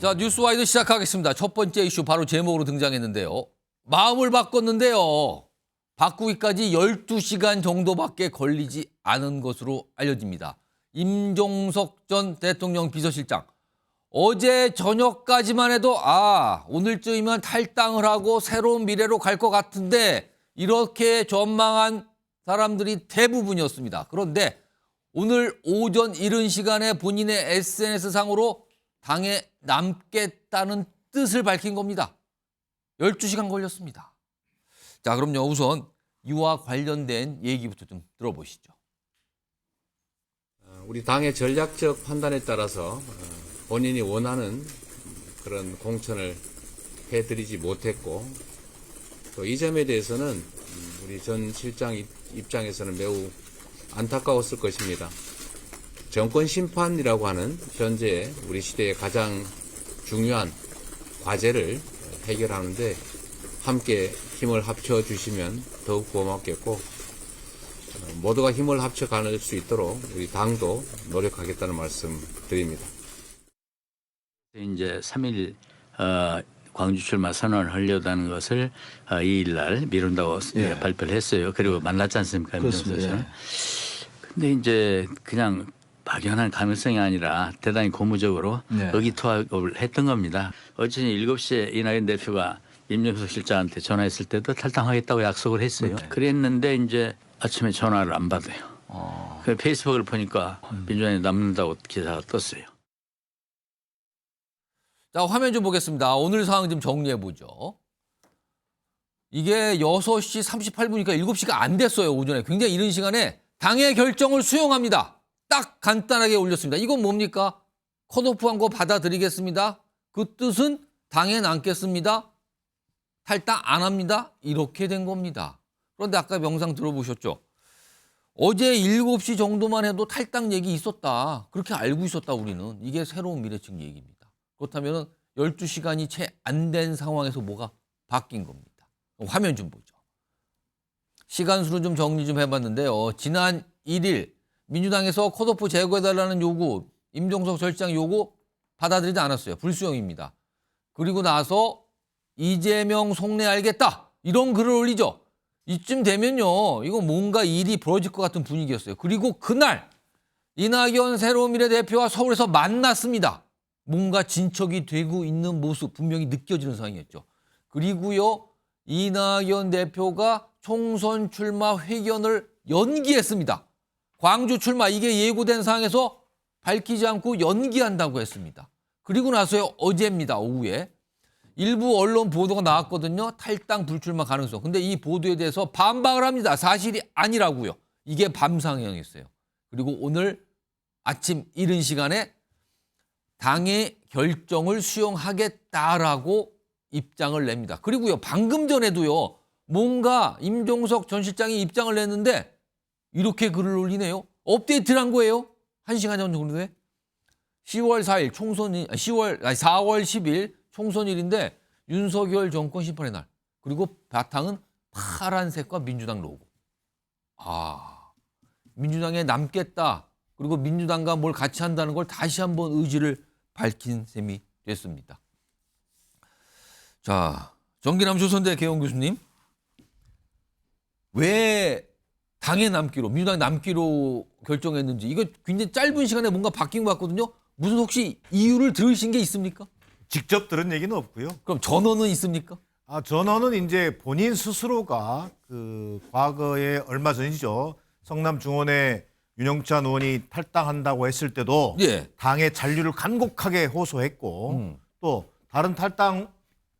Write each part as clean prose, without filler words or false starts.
자, 뉴스와이드 시작하겠습니다. 첫 번째 이슈 바로 제목으로 등장했는데요. 마음을 바꿨는데요. 바꾸기까지 12시간 정도밖에 걸리지 않은 것으로 알려집니다. 임종석 전 대통령 비서실장. 어제 저녁까지만 해도 오늘쯤이면 탈당을 하고 새로운 미래로 갈 것 같은데 이렇게 전망한 사람들이 대부분이었습니다. 그런데 오늘 오전 이른 시간에 본인의 SNS상으로 당에 남겠다는 뜻을 밝힌 겁니다. 12시간 걸렸습니다. 자, 그럼요. 우선 이와 관련된 얘기부터 좀 들어보시죠. 우리 당의 전략적 판단에 따라서 본인이 원하는 그런 공천을 해드리지 못했고 또 이 점에 대해서는 우리 전 실장 입장에서는 매우 안타까웠을 것입니다. 정권 심판이라고 하는 현재 우리 시대의 가장 중요한 과제를 해결하는데 함께 힘을 합쳐 주시면 더욱 고맙겠고 모두가 힘을 합쳐 가는 수 있도록 우리 당도 노력하겠다는 말씀 드립니다. 이제 3일 광주 출마 선언을 하려다는 것을 2일 날 미룬다고 발표를 했어요. 그리고 만났지 않습니까? 민정수석은. 근데 이제 그냥 막연한 가능성이 아니라 대단히 고무적으로 의기투합을 했던 겁니다. 어제 7시에 이낙연 대표가 임종석 실장한테 전화했을 때도 탈당하겠다고 약속을 했어요. 그랬는데 이제 아침에 전화를 안 받아요. 그래서 페이스북을 보니까 민주당에 남는다고 기사가 떴어요. 자, 화면 좀 보겠습니다. 오늘 상황 좀 정리해 보죠. 이게 6시 38분이니까 7시가 안 됐어요. 오전에. 굉장히 이른 시간에 당의 결정을 수용합니다. 딱 간단하게 올렸습니다. 이건 뭡니까? 컷오프한 거 받아들이겠습니다. 그 뜻은 당에 남겠습니다. 탈당 안 합니다. 이렇게 된 겁니다. 그런데 아까 영상 들어보셨죠? 어제 7시 정도만 해도 탈당 얘기 있었다. 그렇게 알고 있었다 우리는. 이게 새로운 미래측 얘기입니다. 그렇다면 12시간이 채 안 된 상황에서 뭐가 바뀐 겁니다. 화면 좀 보죠. 시간수로 좀 정리 좀 해봤는데요. 지난 1일 민주당에서 컷오프 제거해달라는 요구, 임종석 실장 요구 받아들이지 않았어요. 불수용입니다. 그리고 나서 이재명 속내 알겠다. 이런 글을 올리죠. 이쯤 되면요. 이거 뭔가 일이 벌어질 것 같은 분위기였어요. 그리고 그날 이낙연 새로운 미래 대표와 서울에서 만났습니다. 뭔가 진척이 되고 있는 모습 분명히 느껴지는 상황이었죠. 그리고요. 이낙연 대표가 총선 출마 회견을 연기했습니다. 광주 출마 이게 예고된 상황에서 밝히지 않고 연기한다고 했습니다. 그리고 나서요. 어제입니다. 오후에. 일부 언론 보도가 나왔거든요. 탈당 불출마 가능성. 근데 이 보도에 대해서 반박을 합니다. 사실이 아니라고요. 이게 밤 상황이었어요. 그리고 오늘 아침 이른 시간에 당의 결정을 수용하겠다라고 입장을 냅니다. 그리고요. 방금 전에도요. 뭔가 임종석 전 실장이 입장을 냈는데 이렇게 글을 올리네요. 업데이트를 한 거예요. 1시간 정도에. 10월 4일 총선이 4월 10일 총선일인데 윤석열 정권 심판의 날. 그리고 바탕은 파란색과 민주당 로고. 민주당에 남겠다. 그리고 민주당과 뭘 같이 한다는 걸 다시 한번 의지를 밝힌 셈이 됐습니다. 자, 정기남 조선대 개원 교수님. 왜 당에 남기로, 민주당에 남기로 결정했는지 이거 굉장히 짧은 시간에 뭔가 바뀐 것 같거든요. 무슨 혹시 이유를 들으신 게 있습니까? 직접 들은 얘기는 없고요. 그럼 전언은 있습니까? 전언은 이제 본인 스스로가 그 과거에 얼마 전이죠. 성남 중원에 윤영찬 의원이 탈당한다고 했을 때도 당의 잔류를 간곡하게 호소했고 또 다른 탈당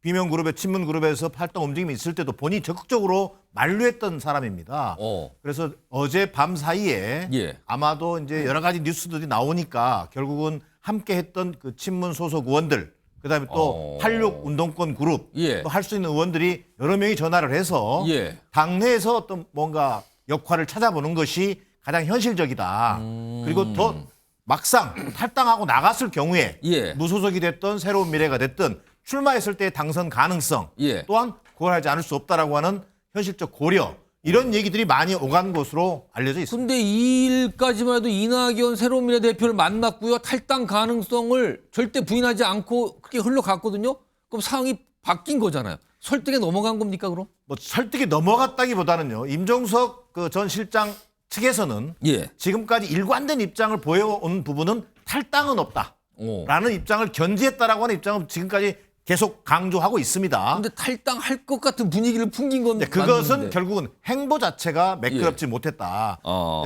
비명 그룹의 친문 그룹에서 탈당 움직임이 있을 때도 본인이 적극적으로 만류했던 사람입니다. 그래서 어제 밤 사이에 아마도 이제 여러 가지 뉴스들이 나오니까 결국은 함께했던 그 친문 소속 의원들 그다음에 또 86 운동권 그룹 또 할 수 있는 의원들이 여러 명이 전화를 해서 당내에서 어떤 뭔가 역할을 찾아보는 것이 가장 현실적이다. 그리고 더 막상 탈당하고 나갔을 경우에 무소속이 됐든 새로운 미래가 됐든 출마했을 때의 당선 가능성 또한 고려하지 않을 수 없다라고 하는 현실적 고려 이런 얘기들이 많이 오간 것으로 알려져 있습니다. 근데 2일까지만 해도 이낙연 새로미래 대표를 만났고요. 탈당 가능성을 절대 부인하지 않고 그렇게 흘러갔거든요. 그럼 상황이 바뀐 거잖아요. 설득에 넘어간 겁니까, 그럼? 뭐 설득이 넘어갔다기보다는요. 임종석 그 전 실장 측에서는 예. 지금까지 일관된 입장을 보여온 부분은 탈당은 없다라는 입장을 견지했다라고 하는 입장은 지금까지 계속 강조하고 있습니다. 근데 탈당할 것 같은 분위기를 풍긴 건 그것은 맞는데. 결국은 행보 자체가 매끄럽지 못했다.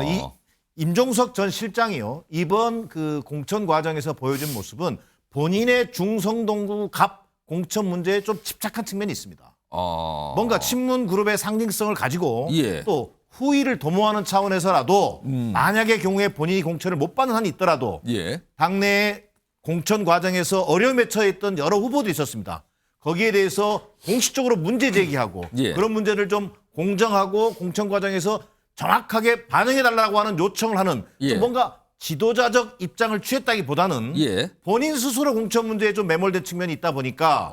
이 임종석 전 실장이요. 이번 그 공천 과정에서 보여준 모습은 본인의 중성동구 갑 공천 문제에 좀 집착한 측면이 있습니다. 뭔가 친문 그룹의 상징성을 가지고 예. 또 후위를 도모하는 차원에서라도 만약의 경우에 본인이 공천을 못 받는 한이 있더라도 예. 당내 공천 과정에서 어려움에 처해 있던 여러 후보들이 있었습니다. 거기에 대해서 공식적으로 문제 제기하고 예. 그런 문제를 좀 공정하고 공천 과정에서 정확하게 반영해달라고 하는 요청을 하는 예. 좀 뭔가 지도자적 입장을 취했다기보다는 예. 본인 스스로 공천 문제에 좀 매몰된 측면이 있다 보니까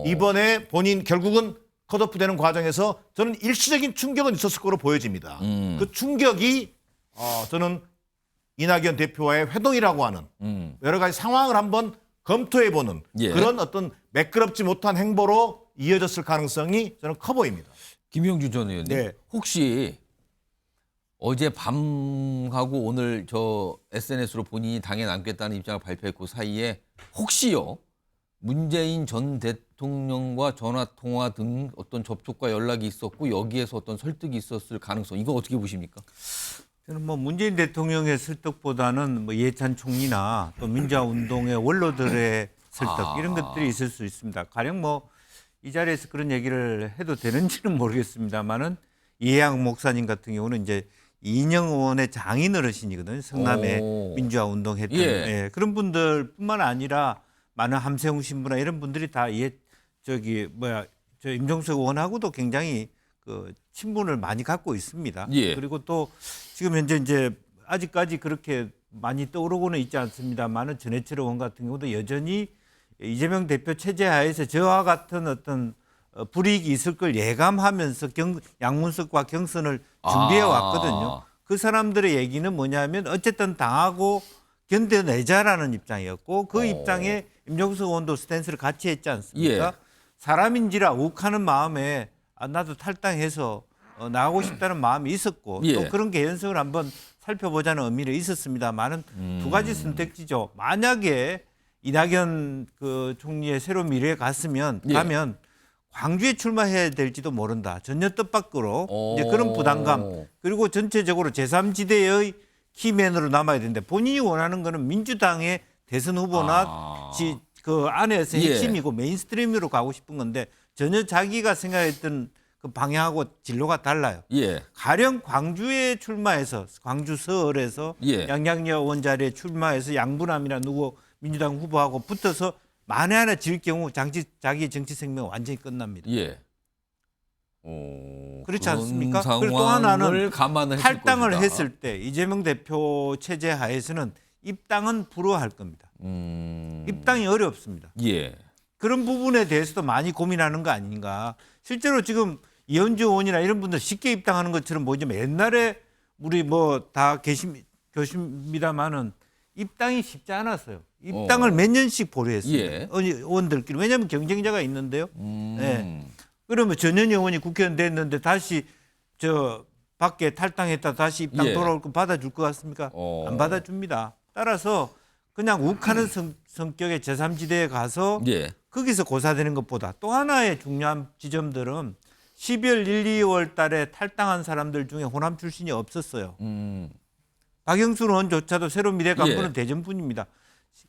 이번에 본인 결국은 컷오프되는 과정에서 저는 일시적인 충격은 있었을 거로 보여집니다. 그 충격이 저는 이낙연 대표와의 회동이라고 하는 여러 가지 상황을 한번 검토해보는 예. 그런 어떤 매끄럽지 못한 행보로 이어졌을 가능성이 저는 커 보입니다. 김영주 전 의원님. 네. 혹시 어제 밤하고 오늘 저 SNS로 본인이 당에 남겠다는 입장을 발표했고 사이에 혹시요 문재인 전 대통령과 전화 통화 등 어떤 접촉과 연락이 있었고 여기에서 어떤 설득이 있었을 가능성 이거 어떻게 보십니까? 저는 뭐 문재인 대통령의 설득보다는 뭐 이해찬 총리나 또 민주화 운동의 원로들의 설득 이런 것들이 있을 수 있습니다. 가령 뭐 이 자리에서 그런 얘기를 해도 되는지는 모르겠습니다만은 이해양 목사님 같은 경우는 이제 이인영 의원의 장인 어르신이거든요. 성남에 민주화 운동했던 예, 그런 분들뿐만 아니라 많은 함세웅 신부나 이런 분들이 다 저 임종석 의원하고도 굉장히 그 친분을 많이 갖고 있습니다. 예. 그리고 또 지금 현재 이제 아직까지 그렇게 많이 떠오르고는 있지 않습니다만은 전해철 의원 같은 경우도 여전히 이재명 대표 체제 하에서 저와 같은 어떤 불이익이 있을 걸 예감하면서 양문석과 경선을 준비해 왔거든요. 그 사람들의 얘기는 뭐냐면 어쨌든 당하고 견뎌내자라는 입장이었고 그 입장에 임종석 의원도 스탠스를 같이 했지 않습니까? 예. 사람인지라 욱하는 마음에 나도 탈당해서 나가고 싶다는 마음이 있었고 예. 또 그런 개연성을 한번 살펴보자는 의미는 있었습니다만은 두 가지 선택지죠. 만약에 이낙연 그 총리의 새로운 미래에 가면 광주에 출마해야 될지도 모른다. 전혀 뜻밖으로 이제 그런 부담감 그리고 전체적으로 제3지대의 키맨으로 남아야 되는데 본인이 원하는 거는 민주당의 대선 후보나 그 안에서 핵심이고 메인스트림으로 가고 싶은 건데 전혀 자기가 생각했던 그 방향하고 진로가 달라요. 예. 가령 광주에 출마해서 광주 서울에서 양양여 의원 자리에 출마해서 양부남이나 누구 민주당 후보하고 붙어서 만에 하나 질 경우 자기 정치 생명 완전히 끝납니다. 예. 그렇지 않습니까? 그런 그리고 또 하나는 감안을 탈당을 것이다. 했을 때 이재명 대표 체제 하에서는 입당은 불허할 겁니다. 입당이 어렵습니다. 예. 그런 부분에 대해서도 많이 고민하는 거 아닌가. 실제로 지금 이현주 의원이나 이런 분들 쉽게 입당하는 것처럼 보이지만 옛날에 우리 뭐 다 계십니다만은 입당이 쉽지 않았어요. 입당을 몇 년씩 보류했습니다. 의원들끼리. 왜냐하면 경쟁자가 있는데요. 네. 그러면 전현희 의원이 국회의원 됐는데 다시 저 밖에 탈당했다 다시 입당 돌아올 거 받아줄 것 같습니까? 안 받아줍니다. 따라서 그냥 욱하는 성격의 제3지대에 가서 거기서 고사되는 것보다 또 하나의 중요한 지점들은 12월 1, 2월 달에 탈당한 사람들 중에 호남 출신이 없었어요. 박영순 의원조차도 새로운 미래 간부는 대전 분입니다.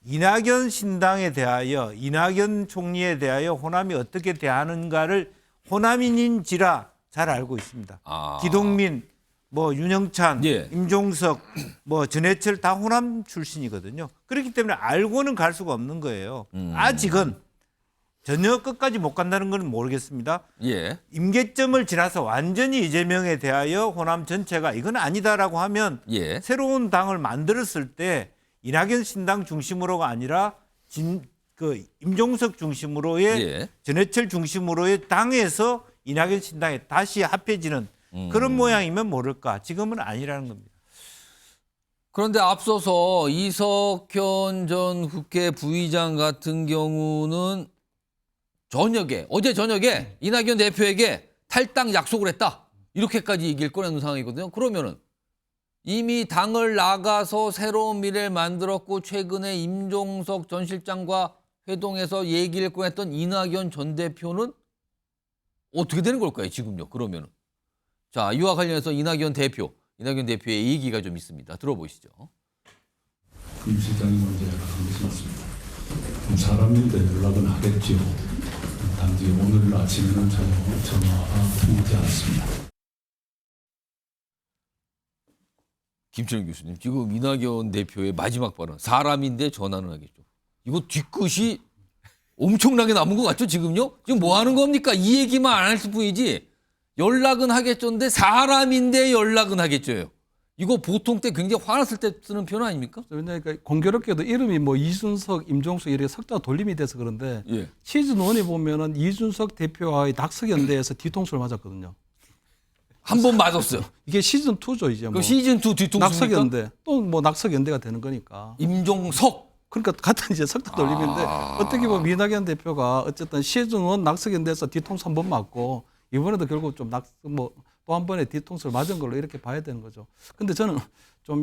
이낙연 신당에 대하여 이낙연 총리에 대하여 호남이 어떻게 대하는가를 호남인인지라 잘 알고 있습니다. 기동민, 뭐 윤영찬, 임종석, 뭐 전해철 다 호남 출신이거든요. 그렇기 때문에 알고는 갈 수가 없는 거예요. 아직은 전혀 끝까지 못 간다는 건 모르겠습니다. 임계점을 지나서 완전히 이재명에 대하여 호남 전체가 이건 아니다라고 하면 새로운 당을 만들었을 때 이낙연 신당 중심으로가 아니라 임종석 중심으로의 전해철 중심으로의 당에서 이낙연 신당에 다시 합해지는 그런 모양이면 모를까. 지금은 아니라는 겁니다. 그런데 앞서서 이석현 전 국회 부의장 같은 경우는 어제 저녁에 이낙연 대표에게 탈당 약속을 했다. 이렇게까지 얘기를 꺼내는 상황이거든요. 그러면은 이미 당을 나가서 새로운 미래를 만들었고 최근에 임종석 전 실장과 회동해서 얘기를 꺼냈던 이낙연 전 대표는 어떻게 되는 걸까요? 지금요. 그러면은. 자, 이와 관련해서 이낙연 대표의 얘기가 좀 있습니다. 들어보시죠. 임 실장이 먼저 연락한 것이 맞습니다. 사람인데 연락은 하겠지요. 단지 오늘 아침에는 전화가 통하지 않았습니다. 김철현 교수님, 지금 이낙연 대표의 마지막 발언, 사람인데 전화는 하겠죠. 이거 뒤끝이 엄청나게 남은 것 같죠, 지금요? 지금 뭐 하는 겁니까? 이 얘기만 안 할 뿐이지 연락은 하겠죠인데 사람인데 연락은 하겠죠요. 이거 보통 때 굉장히 화났을 때 쓰는 표현 아닙니까? 왜냐하니까 공교롭게도 이름이 뭐 이준석, 임종석 이렇게 석자 돌림이 돼서 그런데 예. 시즌1에 보면은 이준석 대표와의 낙석연대에서 뒤통수를 맞았거든요. 한 번 맞았어요. 이게 시즌2죠 이제 그 뭐. 시즌2 뒤통수입니까? 낙석연대 또 뭐 낙석연대가 되는 거니까. 임종석. 그러니까 같은 이제 석자 돌림인데 어떻게 보면 이낙연 대표가 어쨌든 시즌1 낙석연대에서 뒤통수 한 번 맞고 이번에도 결국 좀 또 한 번에 뒤통수를 맞은 걸로 이렇게 봐야 되는 거죠. 근데 저는 좀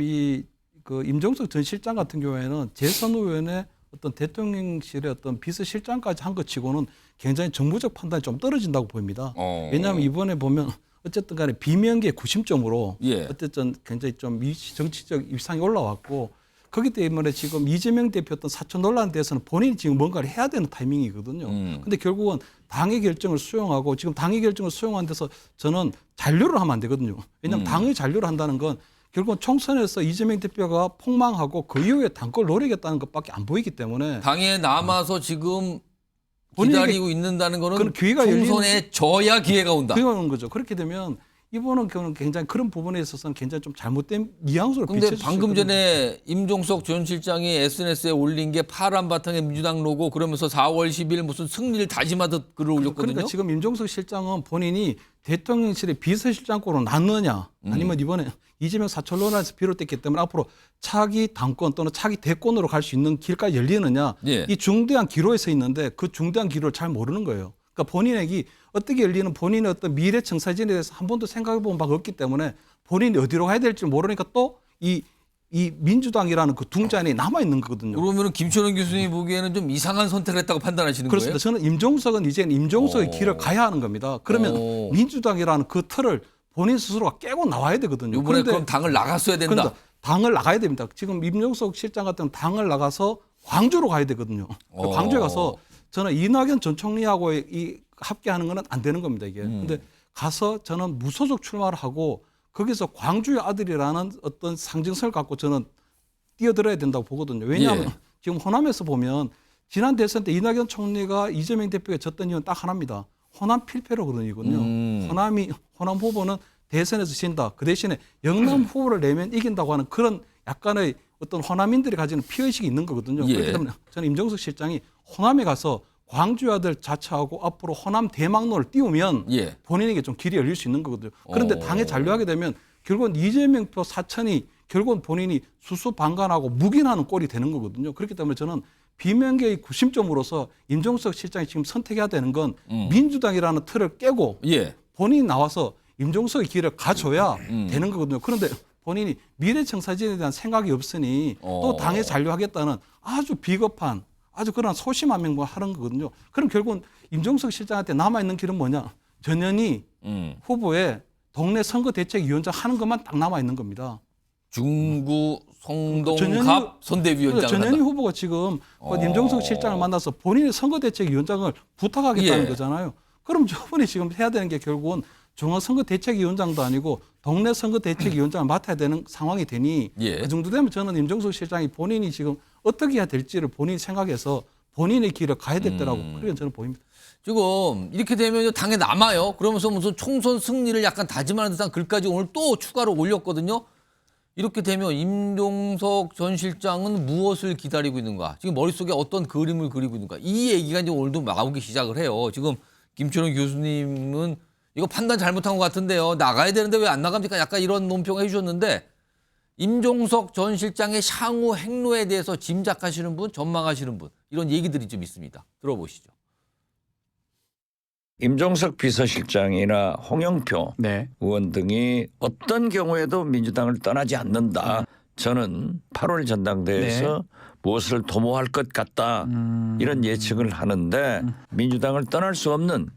그 임종석 전 실장 같은 경우에는 재선 의원의 어떤 대통령실의 어떤 비서실장까지 한 것 치고는 굉장히 정무적 판단이 좀 떨어진다고 보입니다. 왜냐하면 이번에 보면 어쨌든 간에 비명계 구심점으로 예. 어쨌든 굉장히 좀 정치적 위상이 올라왔고 거기 때문에 지금 이재명 대표 어떤 사천 논란에 대해서는 본인이 지금 뭔가를 해야 되는 타이밍이거든요. 근데 결국은 당의 결정을 수용하고 지금 당의 결정을 수용한 데서 저는 잔류를 하면 안 되거든요. 왜냐하면 당의 잔류를 한다는 건 결국은 총선에서 이재명 대표가 폭망하고 그 이후에 당권을 노리겠다는 것밖에 안 보이기 때문에 당에 남아서 지금 본인에게 기다리고 있는다는 거는 그런 기회가 총선에 져야 기회가 온다. 그런 거죠. 그렇게 되면 이번은 굉장히 그런 부분에 있어서는 굉장히 좀 잘못된 뉘앙스로 근데 비춰질 수 방금 있거든요. 전에 임종석 전 실장이 SNS에 올린 게 파란 바탕에 민주당 로고 그러면서 4월 10일 무슨 승리를 다짐하듯 글을 올렸거든요. 그러니까 지금 임종석 실장은 본인이 대통령실의 비서실장으로 났느냐 아니면 이번에 이재명 사철 논란에서 비롯됐기 때문에 앞으로 차기 당권 또는 차기 대권으로 갈 수 있는 길까지 열리느냐 예. 이 중대한 기로에 서 있는데 그 중대한 기로를 잘 모르는 거예요. 그러니까 본인에게 어떻게 열리는 본인의 어떤 미래 청사진에 대해서 한 번도 생각해 본 바가 없기 때문에 본인이 어디로 가야 될지 모르니까 또 이 민주당이라는 그 둥지 남아 있는 거거든요. 그러면은 김철원 교수님 보기에는 좀 이상한 선택을 했다고 판단하시는 그렇습니다. 거예요? 저는 임종석은 이제 임종석의 길을 가야 하는 겁니다. 그러면 민주당이라는 그 틀을 본인 스스로가 깨고 나와야 되거든요. 이번에 그런데 그럼 당을 나갔어야 된다. 그러니까 당을 나가야 됩니다. 지금 임종석 실장 같은 경우는 당을 나가서 광주로 가야 되거든요. 광주에 가서 저는 이낙연 전 총리하고 합계하는 건 안 되는 겁니다. 이게. 근데 가서 저는 무소속 출마를 하고 거기서 광주의 아들이라는 어떤 상징성을 갖고 저는 뛰어들어야 된다고 보거든요. 왜냐하면 예. 지금 호남에서 보면 지난 대선 때 이낙연 총리가 이재명 대표에 졌던 이유는 딱 하나입니다. 호남 필패로거든요. 호남 후보는 대선에서 진다. 그 대신에 영남 후보를 내면 이긴다고 하는 그런 약간의 어떤 호남인들이 가지는 피의식이 있는 거거든요. 예. 그렇기 때문에 저는 임종석 실장이 호남에 가서 광주 아들 자처하고 앞으로 호남 대망론을 띄우면 예. 본인에게 좀 길이 열릴 수 있는 거거든요. 그런데 당에 잔류하게 되면 결국은 이재명 표 사천이 결국은 본인이 수수방관하고 묵인하는 꼴이 되는 거거든요. 그렇기 때문에 저는 비명계의 구심점으로서 임종석 실장이 지금 선택해야 되는 건 민주당이라는 틀을 깨고 예. 본인이 나와서 임종석의 길을 가줘야 되는 거거든요. 그런데 본인이 미래청사진에 대한 생각이 없으니 또 당에 잔류하겠다는 아주 비겁한 아주 그런 소심한 명분 하는 거거든요. 그럼 결국은 임종석 실장한테 남아있는 길은 뭐냐. 전현희 후보의 동네 선거대책위원장 하는 것만 딱 남아있는 겁니다. 중구 성동갑 선대위원장을 전현희 한다. 후보가 지금 임종석 실장을 만나서 본인이 선거대책위원장을 부탁하겠다는 예. 거잖아요. 그럼 저분이 지금 해야 되는 게 결국은 중앙선거대책위원장도 아니고 동네 선거대책위원장을 맡아야 되는 상황이 되니 예. 그 정도 되면 저는 임종석 실장이 본인이 지금 어떻게 해야 될지를 본인이 생각해서 본인의 길을 가야 됐더라고 그렇게 저는 보입니다. 지금 이렇게 되면 당에 남아요. 그러면서 무슨 총선 승리를 약간 다짐하는 듯한 글까지 오늘 또 추가로 올렸거든요. 이렇게 되면 임종석 전 실장은 무엇을 기다리고 있는가? 지금 머릿속에 어떤 그림을 그리고 있는가? 이 얘기가 이제 오늘도 나오기 시작을 해요. 지금 김철원 교수님은 이거 판단 잘못한 것 같은데요. 나가야 되는데 왜 안 나갑니까? 약간 이런 논평을 해주셨는데 임종석 전 실장의 향후 행로에 대해서 짐작하시는 분, 전망하시는 분 이런 얘기들이 좀 있습니다. 들어보시죠. 임종석 비서실장이나 홍영표 네. 의원 등이 어떤 경우에도 민주당을 떠나지 않는다. 저는 8월 전당대회에서 무엇을 도모할 것 같다. 이런 예측을 하는데 민주당을 떠날 수 없는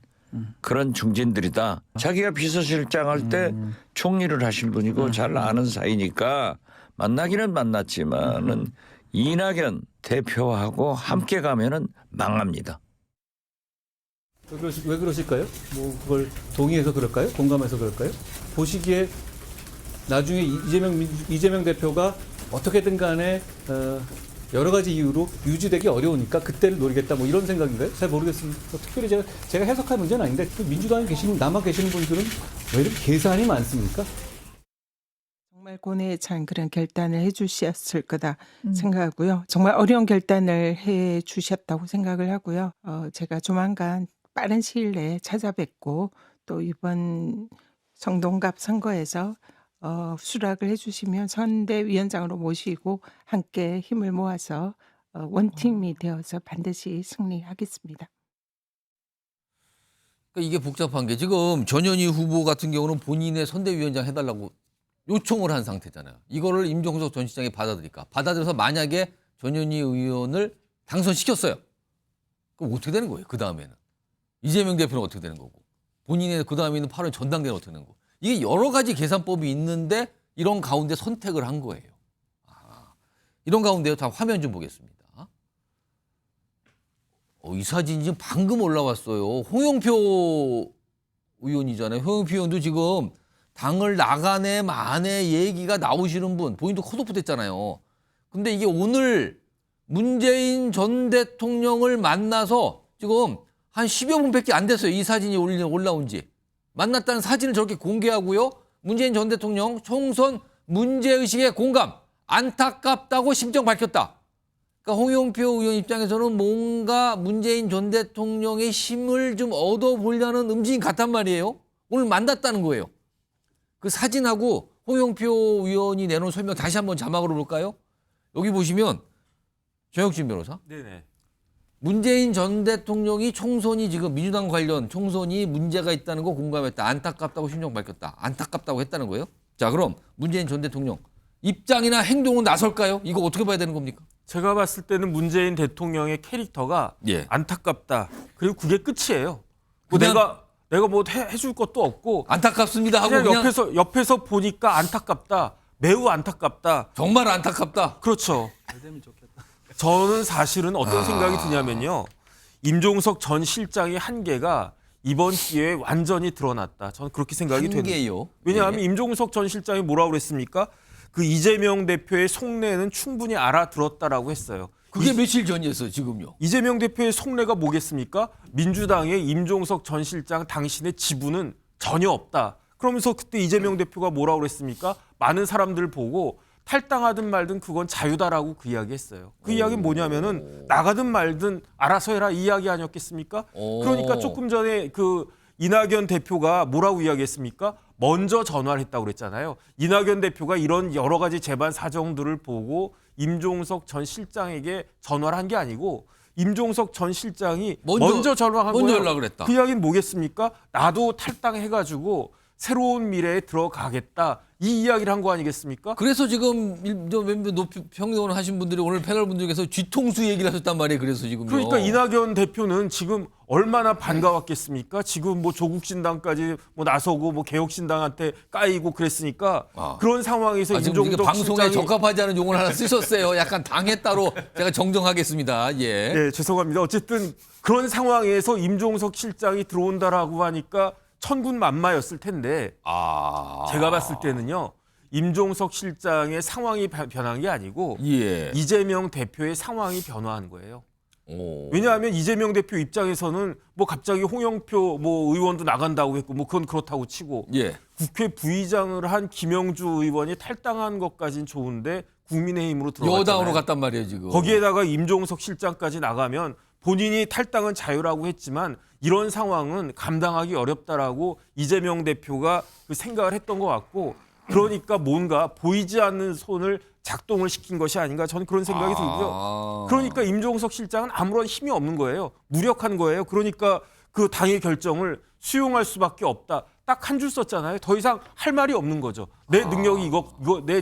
그런 중진들이다. 자기가 비서실장 할 때 총리를 하신 분이고 잘 아는 사이니까 만나기는 만났지만은 이낙연 대표하고 함께 가면은 망합니다. 왜 그러실까요? 뭐 그걸 동의해서 그럴까요? 공감해서 그럴까요? 보시기에 나중에 이재명 대표가 어떻게든 간에 여러 가지 이유로 유지되기 어려우니까 그때를 노리겠다 뭐 이런 생각인가요? 잘 모르겠습니다. 특별히 제가 해석할 문제는 아닌데 또 민주당에 남아 계시는 분들은 왜 이렇게 계산이 많습니까? 정말 고뇌에 찬 그런 결단을 해주셨을 거다 생각하고요. 정말 어려운 결단을 해주셨다고 생각을 하고요. 제가 조만간 빠른 시일 내에 찾아뵙고 또 이번 성동갑 선거에서 수락을 해주시면 선대위원장으로 모시고 함께 힘을 모아서 원팀이 되어서 반드시 승리하겠습니다. 그러니까 이게 복잡한 게 지금 전현희 후보 같은 경우는 본인의 선대위원장 해달라고 요청을 한 상태잖아요. 이거를 임종석 전 시장이 받아들일까? 받아들여서 만약에 전현희 의원을 당선시켰어요. 그럼 어떻게 되는 거예요? 그 다음에는. 이재명 대표는 어떻게 되는 거고. 본인의 그 다음에 있는 8월 전당대회는 어떻게 되는 거고. 이게 여러 가지 계산법이 있는데 이런 가운데 선택을 한 거예요. 이런 가운데요. 다 화면 좀 보겠습니다. 이 사진이 지금 방금 올라왔어요. 홍영표 의원이잖아요. 홍영표 의원도 지금 당을 나가네 마네 얘기가 나오시는 분 본인도 컷오프 됐잖아요. 근데 이게 오늘 문재인 전 대통령을 만나서 지금 한 10여 분밖에 안 됐어요. 이 사진이 올라온 지. 만났다는 사진을 저렇게 공개하고요. 문재인 전 대통령 총선 문제의식에 공감, 안타깝다고 심정 밝혔다. 그러니까 홍영표 의원 입장에서는 뭔가 문재인 전 대통령의 힘을 좀 얻어보려는 움직임 같단 말이에요. 오늘 만났다는 거예요. 그 사진하고 홍영표 의원이 내놓은 설명 다시 한번 자막으로 볼까요? 여기 보시면 정혁진 변호사. 네네. 문재인 전 대통령이 총선이 지금 민주당 관련 총선이 문제가 있다는 거 공감했다. 안타깝다고 심정 밝혔다. 안타깝다고 했다는 거예요. 자, 그럼 문재인 전 대통령 입장이나 행동은 나설까요? 이거 어떻게 봐야 되는 겁니까? 제가 봤을 때는 문재인 대통령의 캐릭터가 안타깝다. 그리고 그게 끝이에요. 뭐 내가 뭐 해줄 것도 없고 안타깝습니다 하고 그냥 옆에서 보니까 안타깝다. 매우 안타깝다. 정말 안타깝다. 그렇죠. 저는 사실은 어떤 생각이 드냐면요. 임종석 전 실장의 한계가 이번 기회에 완전히 드러났다. 저는 그렇게 생각이 한계요? 왜냐하면 임종석 전 실장이 뭐라고 그랬습니까? 그 이재명 대표의 속내는 충분히 알아들었다라고 했어요. 그게 며칠 전이었어요, 지금요. 이재명 대표의 속내가 뭐겠습니까? 민주당의 임종석 전 실장 당신의 지분은 전혀 없다. 그러면서 그때 이재명 대표가 뭐라고 그랬습니까? 많은 사람들 보고 탈당하든 말든 그건 자유다라고 그 이야기했어요. 그 이야기는 뭐냐면은 나가든 말든 알아서 해라 이 이야기 아니었겠습니까? 그러니까 조금 전에 그 이낙연 대표가 뭐라고 이야기했습니까? 먼저 전화를 했다고 그랬잖아요. 이낙연 대표가 이런 여러 가지 재반 사정들을 보고 임종석 전 실장에게 전화를 한 게 아니고 임종석 전 실장이 먼저 전화한 거예요. 먼저 연락을 했다. 그 이야기는 뭐겠습니까? 나도 탈당해가지고 새로운 미래에 들어가겠다. 이 이야기를 한 거 아니겠습니까? 그래서 지금 몇몇 높이 평론을 하신 분들이 오늘 패널 분들께서 뒤통수 얘기를 하셨단 말이에요. 그래서 지금요. 그러니까 이낙연 대표는 지금 얼마나 반가웠겠습니까? 지금 뭐 조국신당까지 뭐 나서고 뭐 개혁신당한테 까이고 그랬으니까 그런 상황에서 지금 임종석 방송에 실장이 적합하지 않은 용어를 하나 쓰셨어요. 약간 당했다로 제가 정정하겠습니다. 예. 네, 죄송합니다. 어쨌든 그런 상황에서 임종석 실장이 들어온다라고 하니까 천군만마였을 텐데 제가 봤을 때는요. 임종석 실장의 상황이 변한 게 아니고 이재명 대표의 상황이 변화한 거예요. 왜냐하면 이재명 대표 입장에서는 뭐 갑자기 홍영표 뭐 의원도 나간다고 했고 뭐 그건 그렇다고 치고 국회 부의장을 한 김영주 의원이 탈당한 것까지는 좋은데 국민의힘으로 들어갔잖아요. 여당으로 갔단 말이에요 지금. 거기에다가 임종석 실장까지 나가면 본인이 탈당은 자유라고 했지만 이런 상황은 감당하기 어렵다라고 이재명 대표가 그 생각을 했던 것 같고 그러니까 뭔가 보이지 않는 손을 작동을 시킨 것이 아닌가 저는 그런 생각이 들고요. 그러니까 임종석 실장은 아무런 힘이 없는 거예요. 무력한 거예요. 그러니까 그 당의 결정을 수용할 수밖에 없다. 딱 한 줄 썼잖아요. 더 이상 할 말이 없는 거죠. 내 능력이 이거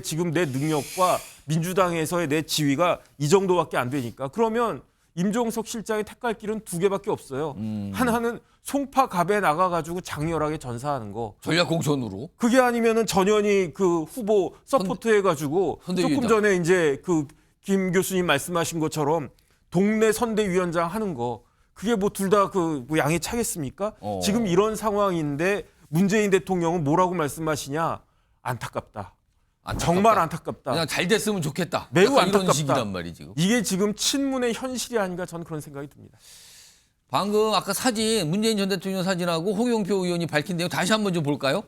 지금 내 능력과 민주당에서의 내 지위가 이 정도밖에 안 되니까. 그러면 임종석 실장의 택할 길은 두 개밖에 없어요. 하나는 송파갑에 나가가지고 장렬하게 전사하는 거. 전략 공천으로. 그게 아니면은 전현희 그 후보 서포트해가지고 조금 전에 이제 그 김 교수님 말씀하신 것처럼 동네 선대위원장 하는 거. 그게 뭐 둘 다 그 뭐 양에 차겠습니까? 지금 이런 상황인데 문재인 대통령은 뭐라고 말씀하시냐? 안타깝다. 정말 안타깝다. 그냥 잘 됐으면 좋겠다. 매우 이런 안타깝다. 식이란 말이 지금. 이게 지금 친문의 현실이 아닌가 저는 그런 생각이 듭니다. 방금 아까 사진 문재인 전 대통령 사진하고 홍영표 의원이 밝힌 내용 다시 한번 좀 볼까요?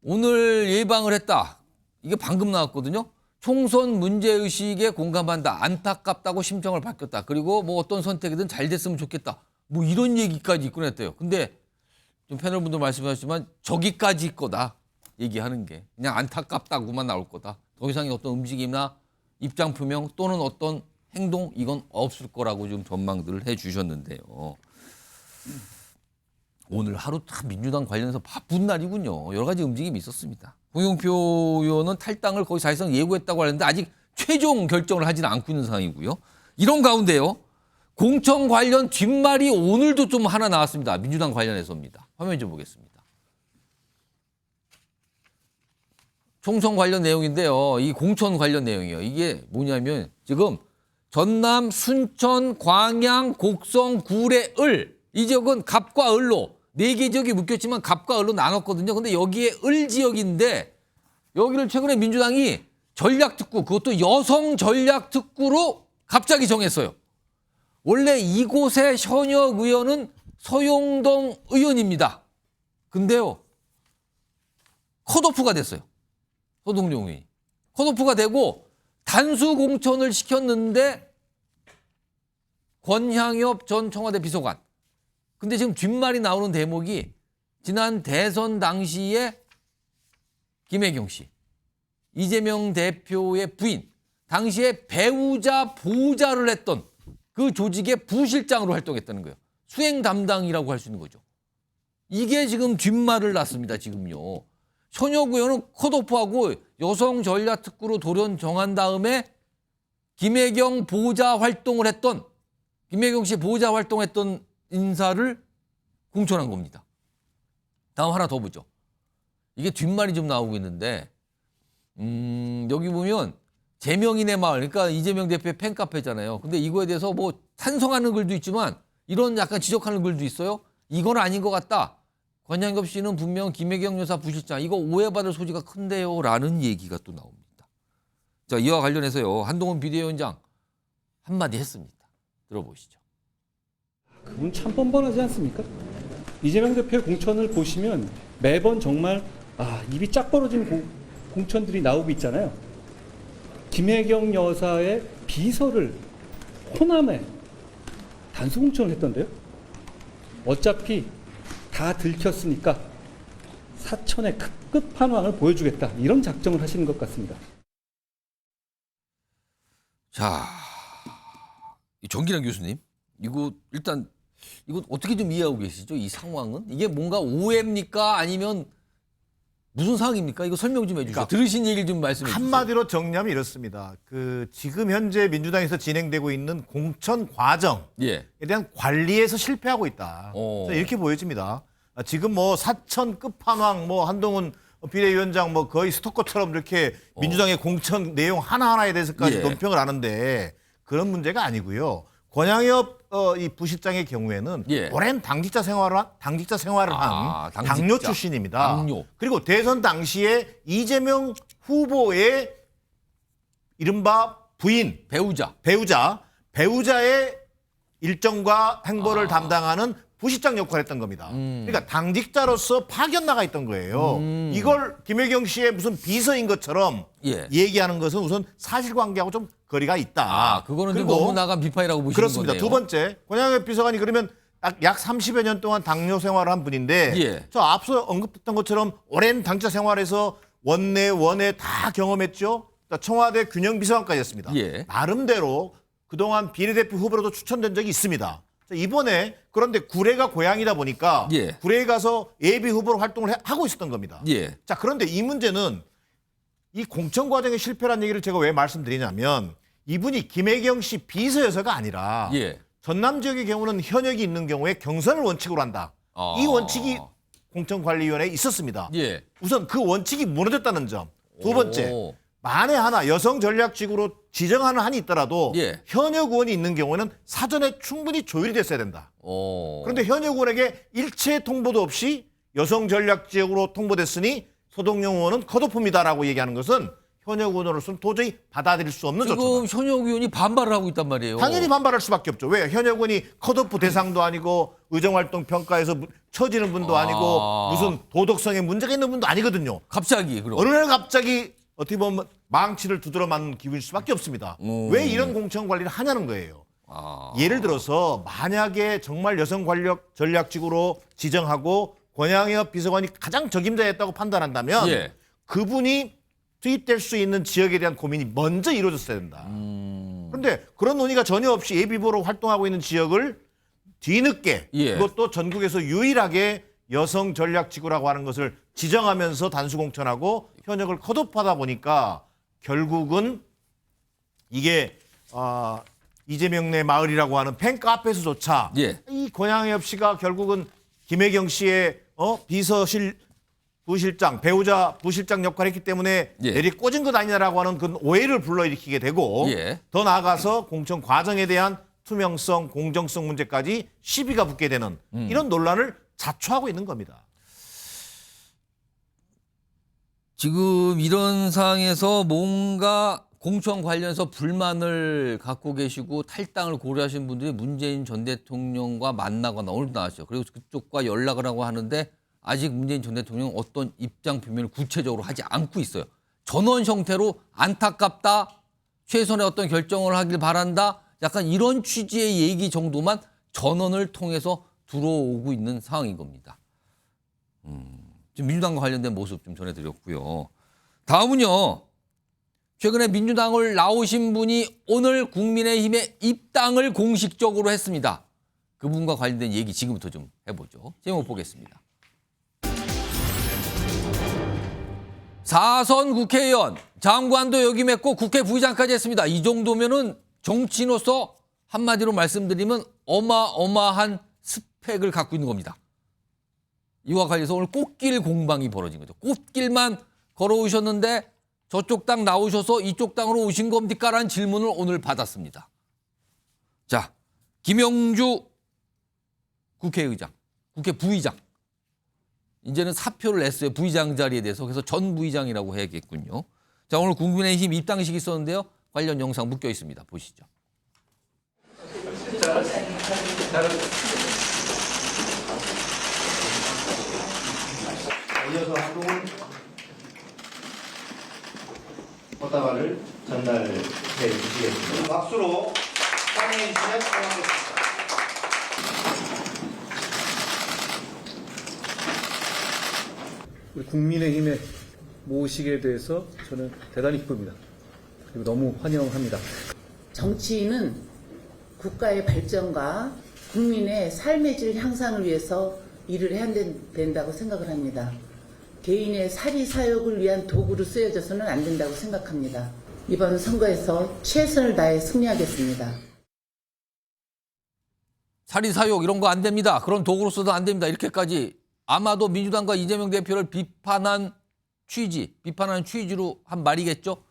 오늘 예방을 했다. 이게 방금 나왔거든요. 총선 문제의식에 공감한다. 안타깝다고 심정을 밝혔다. 그리고 뭐 어떤 선택이든 잘 됐으면 좋겠다. 뭐 이런 얘기까지 있곤 했대요. 근데 좀 패널분들 말씀하셨지만 저기까지 거다. 얘기하는 게. 그냥 안타깝다고만 나올 거다. 더 이상의 어떤 움직임이나 입장 표명 또는 어떤 행동 이건 없을 거라고 좀 전망들을 해 주셨는데요. 오늘 하루 참 민주당 관련해서 바쁜 날이군요. 여러 가지 움직임이 있었습니다. 홍영표 의원은 탈당을 거의 사실상 예고했다고 하는데 아직 최종 결정을 하지는 않고 있는 상황이고요. 이런 가운데요. 공천 관련 뒷말이 오늘도 좀 하나 나왔습니다. 민주당 관련해서입니다. 화면 좀 보겠습니다. 총선 관련 내용인데요. 이 공천 관련 내용이에요. 이게 뭐냐면 지금 전남, 순천, 광양, 곡성, 구례, 을 이 지역은 갑과 을로 4개 지역이 묶였지만 갑과 을로 나눴거든요. 근데 여기에 을 지역인데 여기를 최근에 민주당이 전략특구 그것도 여성 전략특구로 갑자기 정했어요. 원래 이곳의 현역 의원은 서용동 의원입니다. 근데요. 컷오프가 됐어요. 서동용 의원이. 컷오프가 되고 단수 공천을 시켰는데 권향엽 전 청와대 비서관. 근데 지금 뒷말이 나오는 대목이 지난 대선 당시에 김혜경 씨, 이재명 대표의 부인, 당시에 배우자 보좌를 했던 그 조직의 부실장으로 활동했다는 거예요. 수행 담당이라고 할 수 있는 거죠. 이게 지금 뒷말을 났습니다. 지금요. 현역 의원은 컷오프하고 여성 전략 특구로 돌연 정한 다음에 김혜경 보좌 활동을 했던 김혜경 씨 보좌 활동했던 인사를 공천한 겁니다. 다음 하나 더 보죠. 이게 뒷말이 좀 나오고 있는데 여기 보면 제명인의 마을 그러니까 이재명 대표의 팬카페잖아요. 근데 이거에 대해서 뭐 찬성하는 글도 있지만 이런 약간 지적하는 글도 있어요. 이건 아닌 것 같다. 권양엽 씨는 분명 김혜경 여사 부실장 이거 오해받을 소지가 큰데요 라는 얘기가 또 나옵니다. 자 이와 관련해서요. 한동훈 비대위원장 한마디 했습니다. 들어보시죠. 그건 참 뻔뻔하지 않습니까? 이재명 대표의 공천을 보시면 매번 정말 입이 짝 벌어지는 공천들이 나오고 있잖아요. 김혜경 여사의 비서를 호남에 단수 공천을 했던데요. 어차피 다 들켰으니까 사천의 끝판왕을 보여주겠다. 이런 작정을 하시는 것 같습니다. 자, 정기란 교수님, 이거 일단 이거 어떻게 좀 이해하고 계시죠? 이 상황은 이게 뭔가 오해입니까? 아니면 무슨 상황입니까? 이거 설명 좀 해주세요. 그러니까 들으신 얘기를 좀 말씀해 주세요. 한마디로 정리하면 이렇습니다. 그 지금 현재 민주당에서 진행되고 있는 공천 과정에 대한 관리에서 실패하고 있다. 이렇게 보여집니다. 지금 뭐 사천 끝판왕 뭐 한동훈 비대위원장 뭐 거의 스토커처럼 이렇게 민주당의 공천 내용 하나하나에 대해서까지 논평을 하는데 그런 문제가 아니고요. 권양엽 이 부실장의 경우에는 오랜 당직자 생활을 한 당뇨 출신입니다. 당뇨. 그리고 대선 당시에 이재명 후보의 이른바 부인 배우자의 일정과 행보를 담당하는 부실장 역할을 했던 겁니다. 그러니까 당직자로서 파견 나가 있던 거예요. 이걸 김혜경 씨의 무슨 비서인 것처럼 얘기하는 것은 우선 사실관계하고 좀 거리가 있다. 그거는 좀 너무 나간 비판이라고 보시는 그렇습니다. 거네요. 두 번째, 권양엽 비서관이 그러면 딱 약 30여 년 동안 당뇨 생활을 한 분인데 예. 저 앞서 언급했던 것처럼 오랜 당자 생활에서 원내 원외 다 경험했죠. 청와대 균형비서관까지 했습니다. 예. 나름대로 그동안 비례대표 후보로도 추천된 적이 있습니다. 이번에 그런데 구례가 고향이다 보니까 예. 구례에 가서 예비 후보로 활동을 하고 있었던 겁니다. 예. 자, 그런데 이 문제는 이 공천 과정의 실패라는 얘기를 제가 왜 말씀드리냐면 이분이 김혜경 씨 비서여서가 아니라 예. 전남 지역의 경우는 현역이 있는 경우에 경선을 원칙으로 한다. 아. 이 원칙이 공천관리위원회에 있었습니다. 예. 우선 그 원칙이 무너졌다는 점. 두 번째, 오. 만에 하나 여성 전략직으로 지정하는 한이 있더라도 예. 현역 의원이 있는 경우에는 사전에 충분히 조율이 됐어야 된다. 오. 그런데 현역 의원에게 일체 통보도 없이 여성 전략지역으로 통보됐으니 서동영 의원은 컷오프입니다라고 얘기하는 것은 현역 의원으로서는 도저히 받아들일 수 없는 지금 조처다. 현역 의원이 반발을 하고 있단 말이에요. 당연히 반발할 수밖에 없죠. 왜? 현역 의원이 컷오프 대상도 아니고 의정활동 평가에서 처지는 분도 아니고 무슨 도덕성에 문제가 있는 분도 아니거든요. 갑자기 그럼. 어느 날 갑자기 어떻게 보면 망치를 두드러 맞는 기분일 수밖에 없습니다. 왜 이런 공천 관리를 하냐는 거예요. 예를 들어서 만약에 정말 여성 관력 전략직으로 지정하고 권양엽 비서관이 가장 적임자였다고 판단한다면 예. 그분이 투입될 수 있는 지역에 대한 고민이 먼저 이루어졌어야 된다. 그런데 그런 논의가 전혀 없이 예비후보로 활동하고 있는 지역을 뒤늦게 예. 그것도 전국에서 유일하게 여성 전략지구라고 하는 것을 지정하면서 단수공천하고 현역을 컷오프하다 보니까 결국은 이게 이재명네 마을이라고 하는 팬카페에서조차 예. 이 권양엽 씨가 결국은 김혜경 씨의 부실장, 배우자 부실장 역할을 했기 때문에 예. 내리 꽂은 것 아니냐라고 하는 그 오해를 불러일으키게 되고 예. 더 나아가서 공천 과정에 대한 투명성, 공정성 문제까지 시비가 붙게 되는 이런 논란을 자초하고 있는 겁니다. 지금 이런 상황에서 뭔가 공천 관련해서 불만을 갖고 계시고 탈당을 고려하시는 분들이 문재인 전 대통령과 만나거나 오늘도 나왔죠. 그리고 그쪽과 연락을 하고 하는데 아직 문재인 전 대통령은 어떤 입장 표명을 구체적으로 하지 않고 있어요. 전원 형태로 안타깝다, 최선의 어떤 결정을 하길 바란다, 약간 이런 취지의 얘기 정도만 전원을 통해서 들어오고 있는 상황인 겁니다. 지금 민주당과 관련된 모습 좀 전해드렸고요. 다음은요. 최근에 민주당을 나오신 분이 오늘 국민의힘에 입당을 공식적으로 했습니다. 그분과 관련된 얘기 지금부터 좀 해보죠. 제목 보겠습니다. 4선 국회의원, 장관도 역임했고 국회 부의장까지 했습니다. 이 정도면은 정치인으로서 한마디로 말씀드리면 어마어마한 스펙을 갖고 있는 겁니다. 이와 관련해서 오늘 꽃길 공방이 벌어진 거죠. 꽃길만 걸어오셨는데 저쪽 당 나오셔서 이쪽 당으로 오신 겁니까? 라는 질문을 오늘 받았습니다. 자, 김영주 국회의장, 국회 부의장. 이제는 사표를 냈어요. 부의장 자리에 대해서. 그래서 전 부의장이라고 해야겠군요. 자, 오늘 국민의힘 입당식이 있었는데요. 관련 영상 묶여 있습니다. 보시죠. 이어서 활동을 꽃다발을 전달해 주시겠습니다. 박수로 환영해 주시면 고맙겠습니다. 우리 국민의힘의 모식에 대해서 저는 대단히 기쁩니다. 그리고 너무 환영합니다. 정치인은 국가의 발전과 국민의 삶의 질 향상을 위해서 일을 해야 된다고 생각을 합니다. 개인의 사리사욕을 위한 도구로 쓰여져서는 안 된다고 생각합니다. 이번 선거에서 최선을 다해 승리하겠습니다. 사리사욕 이런 거 안 됩니다. 그런 도구로 써도 안 됩니다. 이렇게까지 아마도 민주당과 이재명 대표를 비판한 취지로 한 말이겠죠.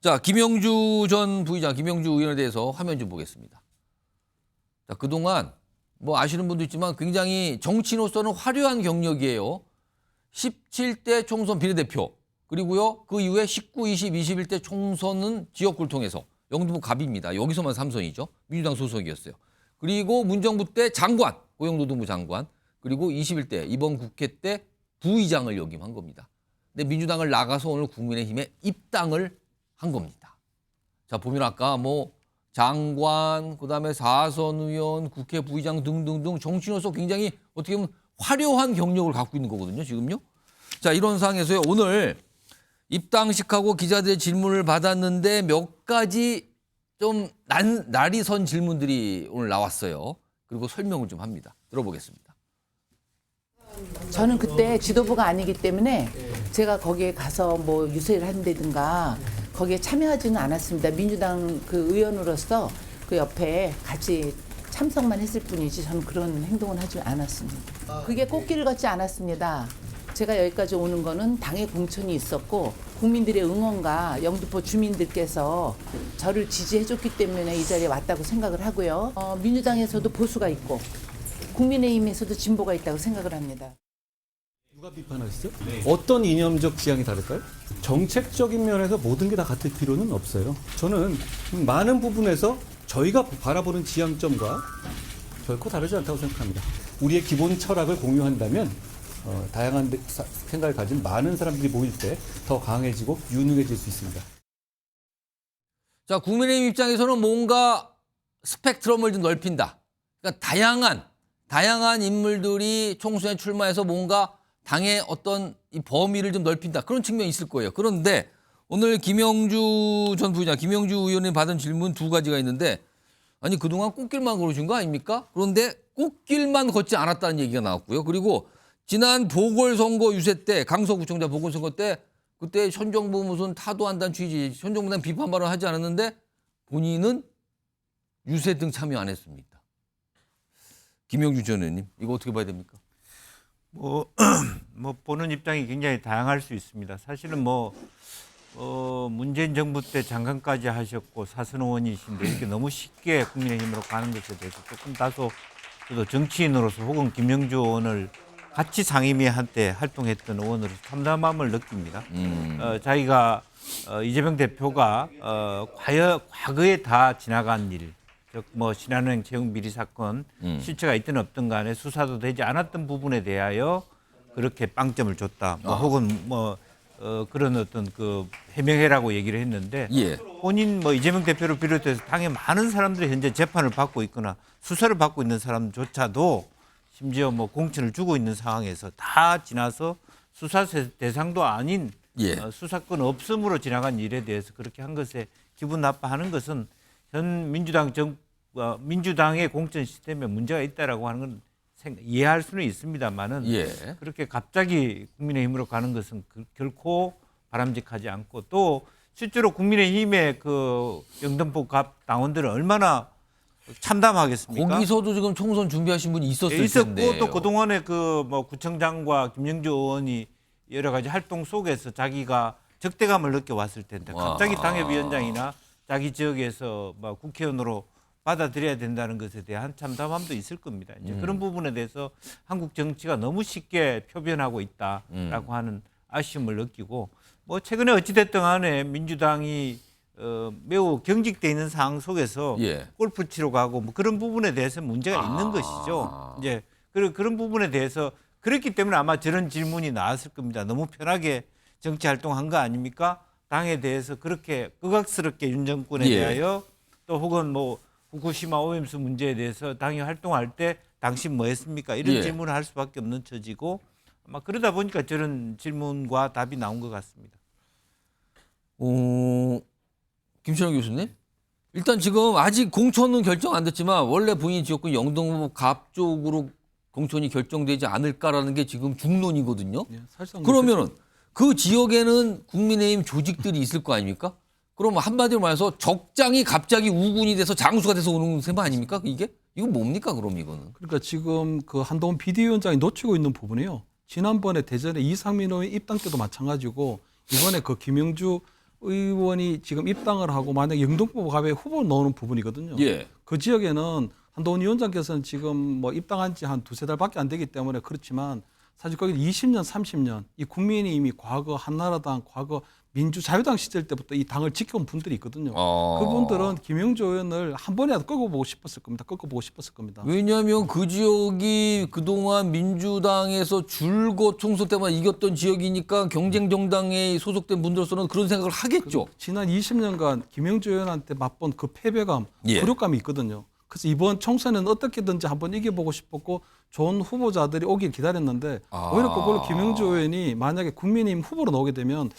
자, 김영주 전 부의장, 김영주 의원에 대해서 화면 좀 보겠습니다. 자, 그동안 뭐 아시는 분도 있지만 굉장히 정치인으로서는 화려한 경력이에요. 17대 총선 비례대표, 그리고요 그 이후에 19, 20, 21대 총선은 지역구를 통해서 영등포 갑입니다. 여기서만 3선이죠. 민주당 소속이었어요. 그리고 문정부 때 장관, 고용노동부 장관, 그리고 21대 이번 국회 때 부의장을 역임한 겁니다. 근데 민주당을 나가서 오늘 국민의힘에 입당을 한 겁니다. 자, 보면 아까 뭐 장관, 그다음에 사선 의원, 국회 부의장 등등등 정치인으로서 굉장히 어떻게 보면 화려한 경력을 갖고 있는 거거든요, 지금요. 자, 이런 상황에서요. 오늘 입당식하고 기자들의 질문을 받았는데 몇 가지 좀 날이 선 질문들이 오늘 나왔어요. 그리고 설명을 좀 합니다. 들어보겠습니다. 저는 그때 지도부가 아니기 때문에 제가 거기에 가서 뭐 유세를 한다든가 거기에 참여하지는 않았습니다. 민주당 그 의원으로서 그 옆에 같이 참석만 했을 뿐이지 저는 그런 행동은 하지 않았습니다. 그게 꽃길을 걷지 않았습니다. 제가 여기까지 오는 거는 당의 공천이 있었고 국민들의 응원과 영등포 주민들께서 저를 지지해줬기 때문에 이 자리에 왔다고 생각을 하고요. 민주당에서도 보수가 있고 국민의힘에서도 진보가 있다고 생각을 합니다. 누가 비판하시죠? 어떤 이념적 지향이 다를까요? 정책적인 면에서 모든 게 다 같을 필요는 없어요. 저는 많은 부분에서 저희가 바라보는 지향점과 결코 다르지 않다고 생각합니다. 우리의 기본 철학을 공유한다면 다양한 생각을 가진 많은 사람들이 모일 때 더 강해지고 유능해질 수 있습니다. 자, 국민의힘 입장에서는 뭔가 스펙트럼을 좀 넓힌다. 그러니까 다양한 인물들이 총선에 출마해서 뭔가 당의 어떤 이 범위를 좀 넓힌다. 그런 측면이 있을 거예요. 그런데 오늘 김영주 전 부의장, 김영주 의원이 받은 질문 두 가지가 있는데 아니 그동안 꽃길만 걸으신 거 아닙니까? 그런데 꽃길만 걷지 않았다는 얘기가 나왔고요. 그리고 지난 보궐선거 유세 때 강서구청장 보궐선거 때 그때 현 정부 무슨 타도한다는 취지, 현 정부에 대한 비판 발언을 하지 않았는데 본인은 유세 등 참여 안 했습니다. 김영주 전 의원님, 이거 어떻게 봐야 됩니까? 뭐 보는 입장이 굉장히 다양할 수 있습니다. 사실은 문재인 정부 때 장관까지 하셨고 사선 의원이신데 이렇게 너무 쉽게 국민의힘으로 가는 것에 대해서 조금 다소 저도 정치인으로서 혹은 김영주 의원을 같이 상임위 한때 활동했던 의원으로서 참담함을 느낍니다. 자기가 이재명 대표가 과거에 다 지나간 일, 즉 신한은행 채용 비리 사건 실체가 있든 없든 간에 수사도 되지 않았던 부분에 대하여 그렇게 빵점을 줬다. 혹은 그런 어떤 그 해명해라고 얘기를 했는데 본인 이재명 대표를 비롯해서 당에 많은 사람들이 현재 재판을 받고 있거나 수사를 받고 있는 사람조차도 심지어 공천을 주고 있는 상황에서 다 지나서 수사 대상도 아닌 수사권 없음으로 지나간 일에 대해서 그렇게 한 것에 기분 나빠하는 것은 현 민주당의 공천 시스템에 문제가 있다라고 하는 건 이해할 수는 있습니다만은 그렇게 갑자기 국민의힘으로 가는 것은 결코 바람직하지 않고 또 실제로 국민의힘의 그 영등포 갑 당원들은 얼마나 참담하겠습니까? 거기서도 지금 총선 준비하신 분이 있었을 텐데. 있었고 또 그동안에 구청장과 김영주 의원이 여러 가지 활동 속에서 자기가 적대감을 느껴왔을 텐데 갑자기 당협위원장이나 자기 지역에서 국회의원으로 받아들여야 된다는 것에 대한 참담함도 있을 겁니다. 이제 그런 부분에 대해서 한국 정치가 너무 쉽게 표변하고 있다라고 하는 아쉬움을 느끼고 최근에 어찌됐든 간에 민주당이 매우 경직돼 있는 상황 속에서 골프 치러 가고 그런 부분에 대해서 문제가 있는 것이죠. 이제 그런 부분에 대해서 그렇기 때문에 아마 저런 질문이 나왔을 겁니다. 너무 편하게 정치 활동한 거 아닙니까? 당에 대해서 그렇게 극악스럽게 윤 정권에 대하여 또 혹은 후쿠시마 오염수 문제에 대해서 당이 활동할 때 당신 뭐 했습니까? 이런 질문을 할 수밖에 없는 처지고 아마 그러다 보니까 저런 질문과 답이 나온 것 같습니다. 김철영 교수님, 일단 지금 아직 공천은 결정 안 됐지만 원래 본인 지역군 영등포 갑 쪽으로 공천이 결정되지 않을까라는 게 지금 중론이거든요. 그러면은 그 지역에는 국민의힘 조직들이 있을 거 아닙니까? 그럼 한마디로 말해서 적장이 갑자기 우군이 돼서 장수가 돼서 오는 셈 아닙니까? 이게? 이건 뭡니까 그럼 이거는? 그러니까 지금 그 한동훈 비대위원장이 놓치고 있는 부분이요. 지난번에 대전에 이상민 의원 입당 때도 마찬가지고 이번에 그 김영주 의원이 지금 입당을 하고 만약 영등포 갑에 후보를 넣는 부분이거든요. 그 지역에는 한동훈 위원장께서는 지금 입당한 지 한 두세 달밖에 안 되기 때문에 그렇지만 사실 거기 20년, 30년 이 국민의힘이 과거 한나라당, 과거 민주자유당 시절 때부터 이 당을 지켜온 분들이 있거든요. 그분들은 김영주 의원을 한 번이라도 꺾어보고 싶었을 겁니다. 왜냐하면 그 지역이 그동안 민주당에서 줄곧 총선 때마다 이겼던 지역이니까 경쟁 정당에 소속된 분들로서는 그런 생각을 하겠죠. 지난 20년간 김영주 의원한테 맛본 그 패배감, 굴욕감이 있거든요. 그래서 이번 총선에는 어떻게든지 한번 이겨보고 싶었고 좋은 후보자들이 오길 기다렸는데 오히려 그걸로 김영주 의원이 만약에 국민의힘 후보로 나오게 되면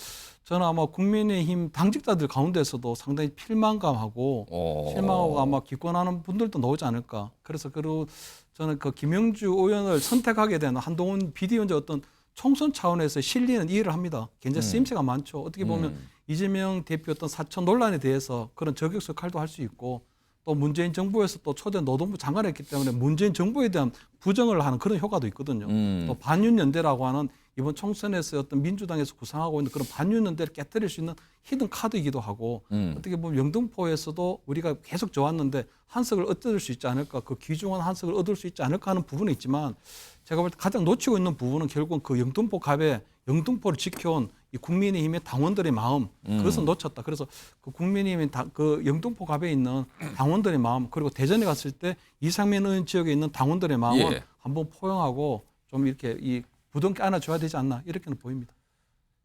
저는 아마 국민의힘 당직자들 가운데서도 상당히 실망감하고 실망하고 아마 기권하는 분들도 나오지 않을까. 그래서 그리고 저는 그 김영주 의원을 선택하게 된 한동훈 비대위원장 어떤 총선 차원에서 실리는 이해를 합니다. 굉장히 쓰임새가 많죠. 어떻게 보면 이재명 대표 어떤 사천 논란에 대해서 그런 저격수 역할도 할 수 있고 또 문재인 정부에서 또 초대 노동부 장관을 했기 때문에 문재인 정부에 대한 부정을 하는 그런 효과도 있거든요. 또 반윤연대라고 하는 이번 총선에서 어떤 민주당에서 구상하고 있는 그런 반윤연대를 깨뜨릴 수 있는 히든 카드이기도 하고 어떻게 보면 영등포에서도 우리가 계속 좋았는데 한석을 얻을 수 있지 않을까, 그 귀중한 한석을 얻을 수 있지 않을까 하는 부분이 있지만 제가 볼 때 가장 놓치고 있는 부분은 결국은 그 영등포 갑에 영등포를 지켜온 이 국민의힘의 당원들의 마음, 그것은 놓쳤다. 그래서 그 국민의힘의 그 영등포 갑에 있는 당원들의 마음, 그리고 대전에 갔을 때 이상민 의원 지역에 있는 당원들의 마음을 한번 포용하고 좀 이렇게 이 부둥켜 안아줘야 되지 않나, 이렇게는 보입니다.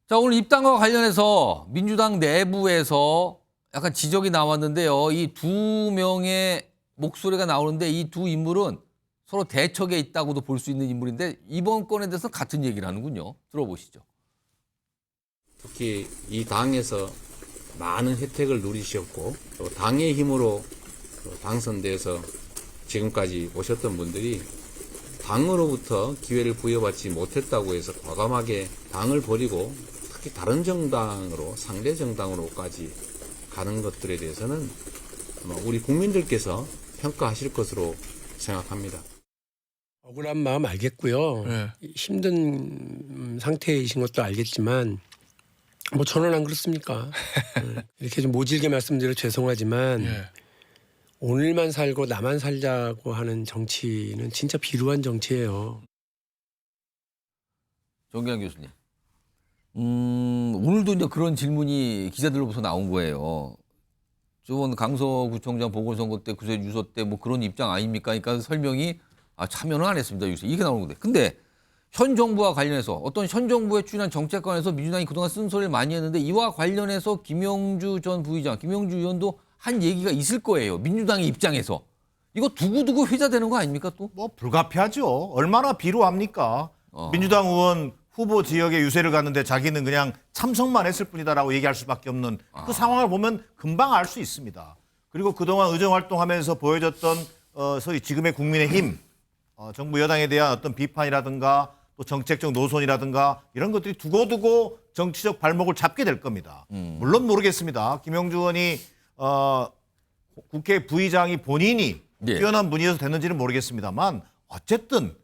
자, 오늘 입당과 관련해서 민주당 내부에서 약간 지적이 나왔는데요. 이 두 명의 목소리가 나오는데 이 두 인물은 서로 대척에 있다고도 볼 수 있는 인물인데 이번 건에 대해서 같은 얘기를 하는군요. 들어보시죠. 특히 이 당에서 많은 혜택을 누리셨고 또 당의 힘으로 당선돼서 지금까지 오셨던 분들이 당으로부터 기회를 부여받지 못했다고 해서 과감하게 당을 버리고 특히 다른 정당으로 상대 정당으로까지 가는 것들에 대해서는 아마 우리 국민들께서 평가하실 것으로 생각합니다. 억울한 마음 알겠고요. 힘든 상태이신 것도 알겠지만 뭐 저는 안 그렇습니까? 이렇게 좀 모질게 말씀드려 죄송하지만 오늘만 살고 나만 살자고 하는 정치는 진짜 비루한 정치예요. 정기환 교수님. 오늘도 이제 그런 질문이 기자들로부터 나온 거예요. 저번 강서구청장 보궐선거 때 구세 유서 때 뭐 그런 입장 아닙니까? 그러니까 설명이 참여는 안 했습니다. 유서 이게 나오는 건데. 근데 현 정부와 관련해서 어떤 현 정부에 추진한 정책관에서 민주당이 그동안 쓴소리를 많이 했는데 이와 관련해서 김영주 전 부의장, 김영주 의원도 한 얘기가 있을 거예요. 민주당의 입장에서. 이거 두고두고 회자되는 거 아닙니까 또? 뭐 불가피하죠. 얼마나 비루합니까? 민주당 의원 후보 지역에 유세를 갔는데 자기는 그냥 참석만 했을 뿐이다라고 얘기할 수밖에 없는 그 상황을 보면 금방 알 수 있습니다. 그리고 그동안 의정활동하면서 보여줬던 소위 지금의 국민의힘, 정부 여당에 대한 어떤 비판이라든가 또 정책적 노선이라든가 이런 것들이 두고두고 정치적 발목을 잡게 될 겁니다. 물론 모르겠습니다. 김영주 의원이 국회 부의장이 본인이 뛰어난 분이어서 됐는지는 모르겠습니다만 어쨌든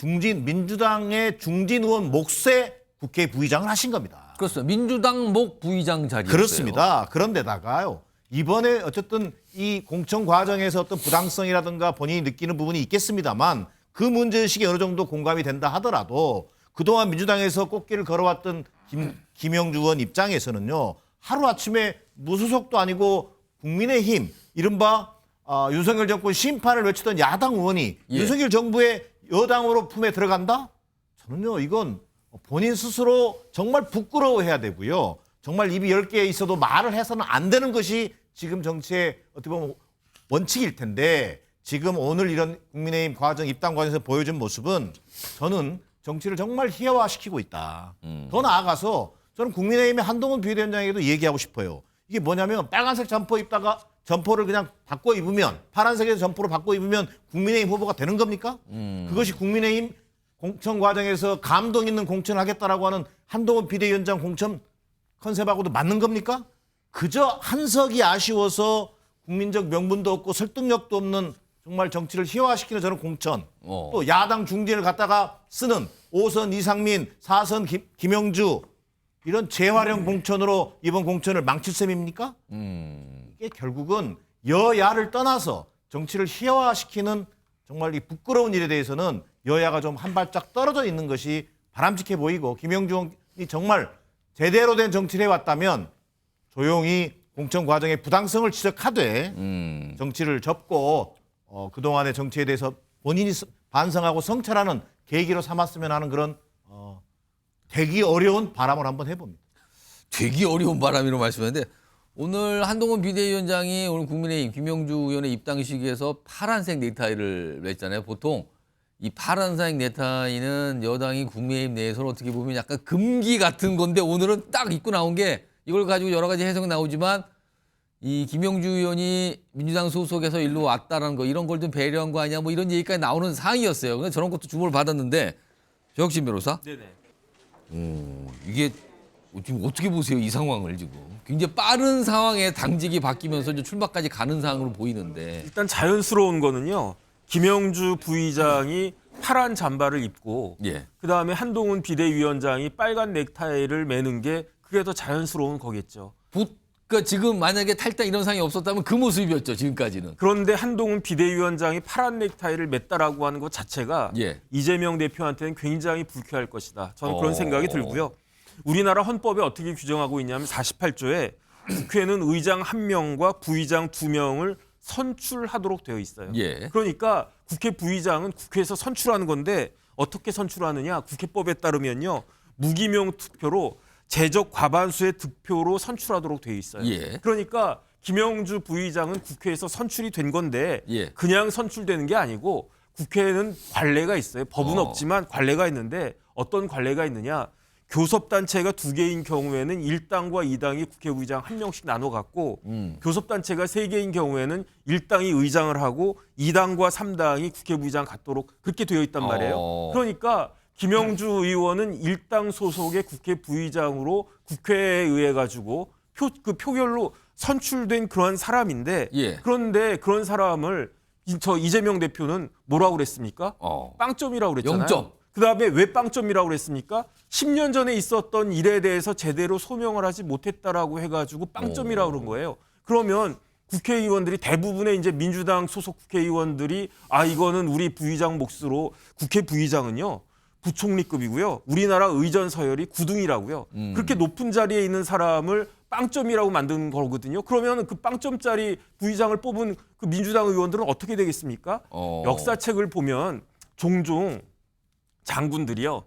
민주당의 중진 의원 몫의 국회 부의장을 하신 겁니다. 그렇습니다. 민주당 목 부의장 자리였어요. 그렇습니다. 그런데다가요. 이번에 어쨌든 이 공천 과정에서 어떤 부당성이라든가 본인이 느끼는 부분이 있겠습니다만 그 문제의식이 어느 정도 공감이 된다 하더라도 그동안 민주당에서 꽃길을 걸어왔던 김영주 의원 입장에서는요. 하루아침에 무소속도 아니고 국민의힘 이른바 윤석열 정권 심판을 외치던 야당 의원이 윤석열 정부의 여당으로 품에 들어간다? 저는요. 이건 본인 스스로 정말 부끄러워해야 되고요. 정말 입이 10개 있어도 말을 해서는 안 되는 것이 지금 정치의 어떻게 보면 원칙일 텐데 지금 오늘 이런 국민의힘 과정 입당 과정에서 보여준 모습은 저는 정치를 정말 희화화시키고 있다. 더 나아가서 저는 국민의힘의 한동훈 비대위원장에게도 얘기하고 싶어요. 이게 뭐냐면 빨간색 점퍼 입다가 점퍼를 그냥 바꿔 입으면 파란색에서 점퍼로 바꿔 입으면 국민의힘 후보가 되는 겁니까? 그것이 국민의힘 공천 과정에서 감동 있는 공천을 하겠다라고 하는 한동훈 비대위원장 공천 컨셉하고도 맞는 겁니까? 그저 한석이 아쉬워서 국민적 명분도 없고 설득력도 없는 정말 정치를 희화화시키는 저는 공천. 또 야당 중진을 갖다가 쓰는 5선 이상민, 4선 김영주 이런 재활용 공천으로 이번 공천을 망칠 셈입니까? 이게 결국은 여야를 떠나서 정치를 희화화시키는 정말 이 부끄러운 일에 대해서는 여야가 좀 한 발짝 떨어져 있는 것이 바람직해 보이고 김영주 의원이 정말 제대로 된 정치를 해왔다면 조용히 공천 과정의 부당성을 지적하되 정치를 접고 그동안의 정치에 대해서 본인이 반성하고 성찰하는 계기로 삼았으면 하는 그런 되기 어려운 바람을 한번 해봅니다. 되기 어려운 바람이라고 말씀했는데 오늘 한동훈 비대위원장이 오늘 국민의힘 김영주 의원의 입당 시기에서 파란색 넥타이를 맸잖아요. 보통 이 파란색 넥타이는 여당이 국민의힘 내에서는 어떻게 보면 약간 금기 같은 건데 오늘은 딱 입고 나온 게 이걸 가지고 여러 가지 해석이 나오지만 이 김영주 의원이 민주당 소속에서 일로 왔다라는 거 이런 걸 좀 배려한 거 아니야 뭐 이런 얘기까지 나오는 상황이었어요. 근데 저런 것도 주목을 받았는데 조혁신 변호사. 네네. 이게 지금 어떻게 보세요 이 상황을 지금 굉장히 빠른 상황에 당직이 바뀌면서 이제 출마까지 가는 상황으로 보이는데 일단 자연스러운 거는요. 김영주 부의장이 파란 잠바를 입고 예. 그다음에 한동훈 비대위원장이 빨간 넥타이를 매는 게 그게 더 자연스러운 거겠죠. 그러니까 지금 만약에 탈당 이런 상황이 없었다면 그 모습이었죠 지금까지는. 그런데 한동훈 비대위원장이 파란 넥타이를 맸다라고 하는 것 자체가 예. 이재명 대표한테는 굉장히 불쾌할 것이다. 저는 그런 생각이 들고요. 우리나라 헌법에 어떻게 규정하고 있냐면 48조에 국회는 의장 1명과 부의장 2명을 선출하도록 되어 있어요. 예. 그러니까 국회 부의장은 국회에서 선출하는 건데 어떻게 선출하느냐? 국회법에 따르면요. 무기명 투표로 제적 과반수의 득표로 선출하도록 되어 있어요. 예. 그러니까 김영주 부의장은 국회에서 선출이 된 건데 예. 그냥 선출되는 게 아니고 국회에는 관례가 있어요. 법은 없지만 관례가 있는데 어떤 관례가 있느냐. 교섭단체가 2개인 경우에는 1당과 2당이 국회의장 1명씩 나눠 갖고 교섭단체가 3개인 경우에는 1당이 의장을 하고 2당과 3당이 국회의장 갖도록 그렇게 되어 있단 말이에요. 그러니까 김영주 의원은 1당 소속의 국회 부의장으로 국회에 의해 가지고 그 표결로 선출된 그런 사람인데 예. 그런데 그런 사람을 저 이재명 대표는 뭐라고 그랬습니까? 빵점이라고 그랬잖아요. 0점. 그다음에 왜 빵점이라고 그랬습니까? 10년 전에 있었던 일에 대해서 제대로 소명을 하지 못했다라고 해가지고 빵점이라고 그런 거예요. 그러면 국회의원들이 대부분의 이제 민주당 소속 국회의원들이 이거는 우리 부의장 몫으로 국회 부의장은요. 부총리급이고요. 우리나라 의전 서열이 9등이라고요. 그렇게 높은 자리에 있는 사람을 빵점이라고 만든 거거든요. 그러면 그 빵점짜리 부의장을 뽑은 그 민주당 의원들은 어떻게 되겠습니까? 역사책을 보면 종종 장군들이요.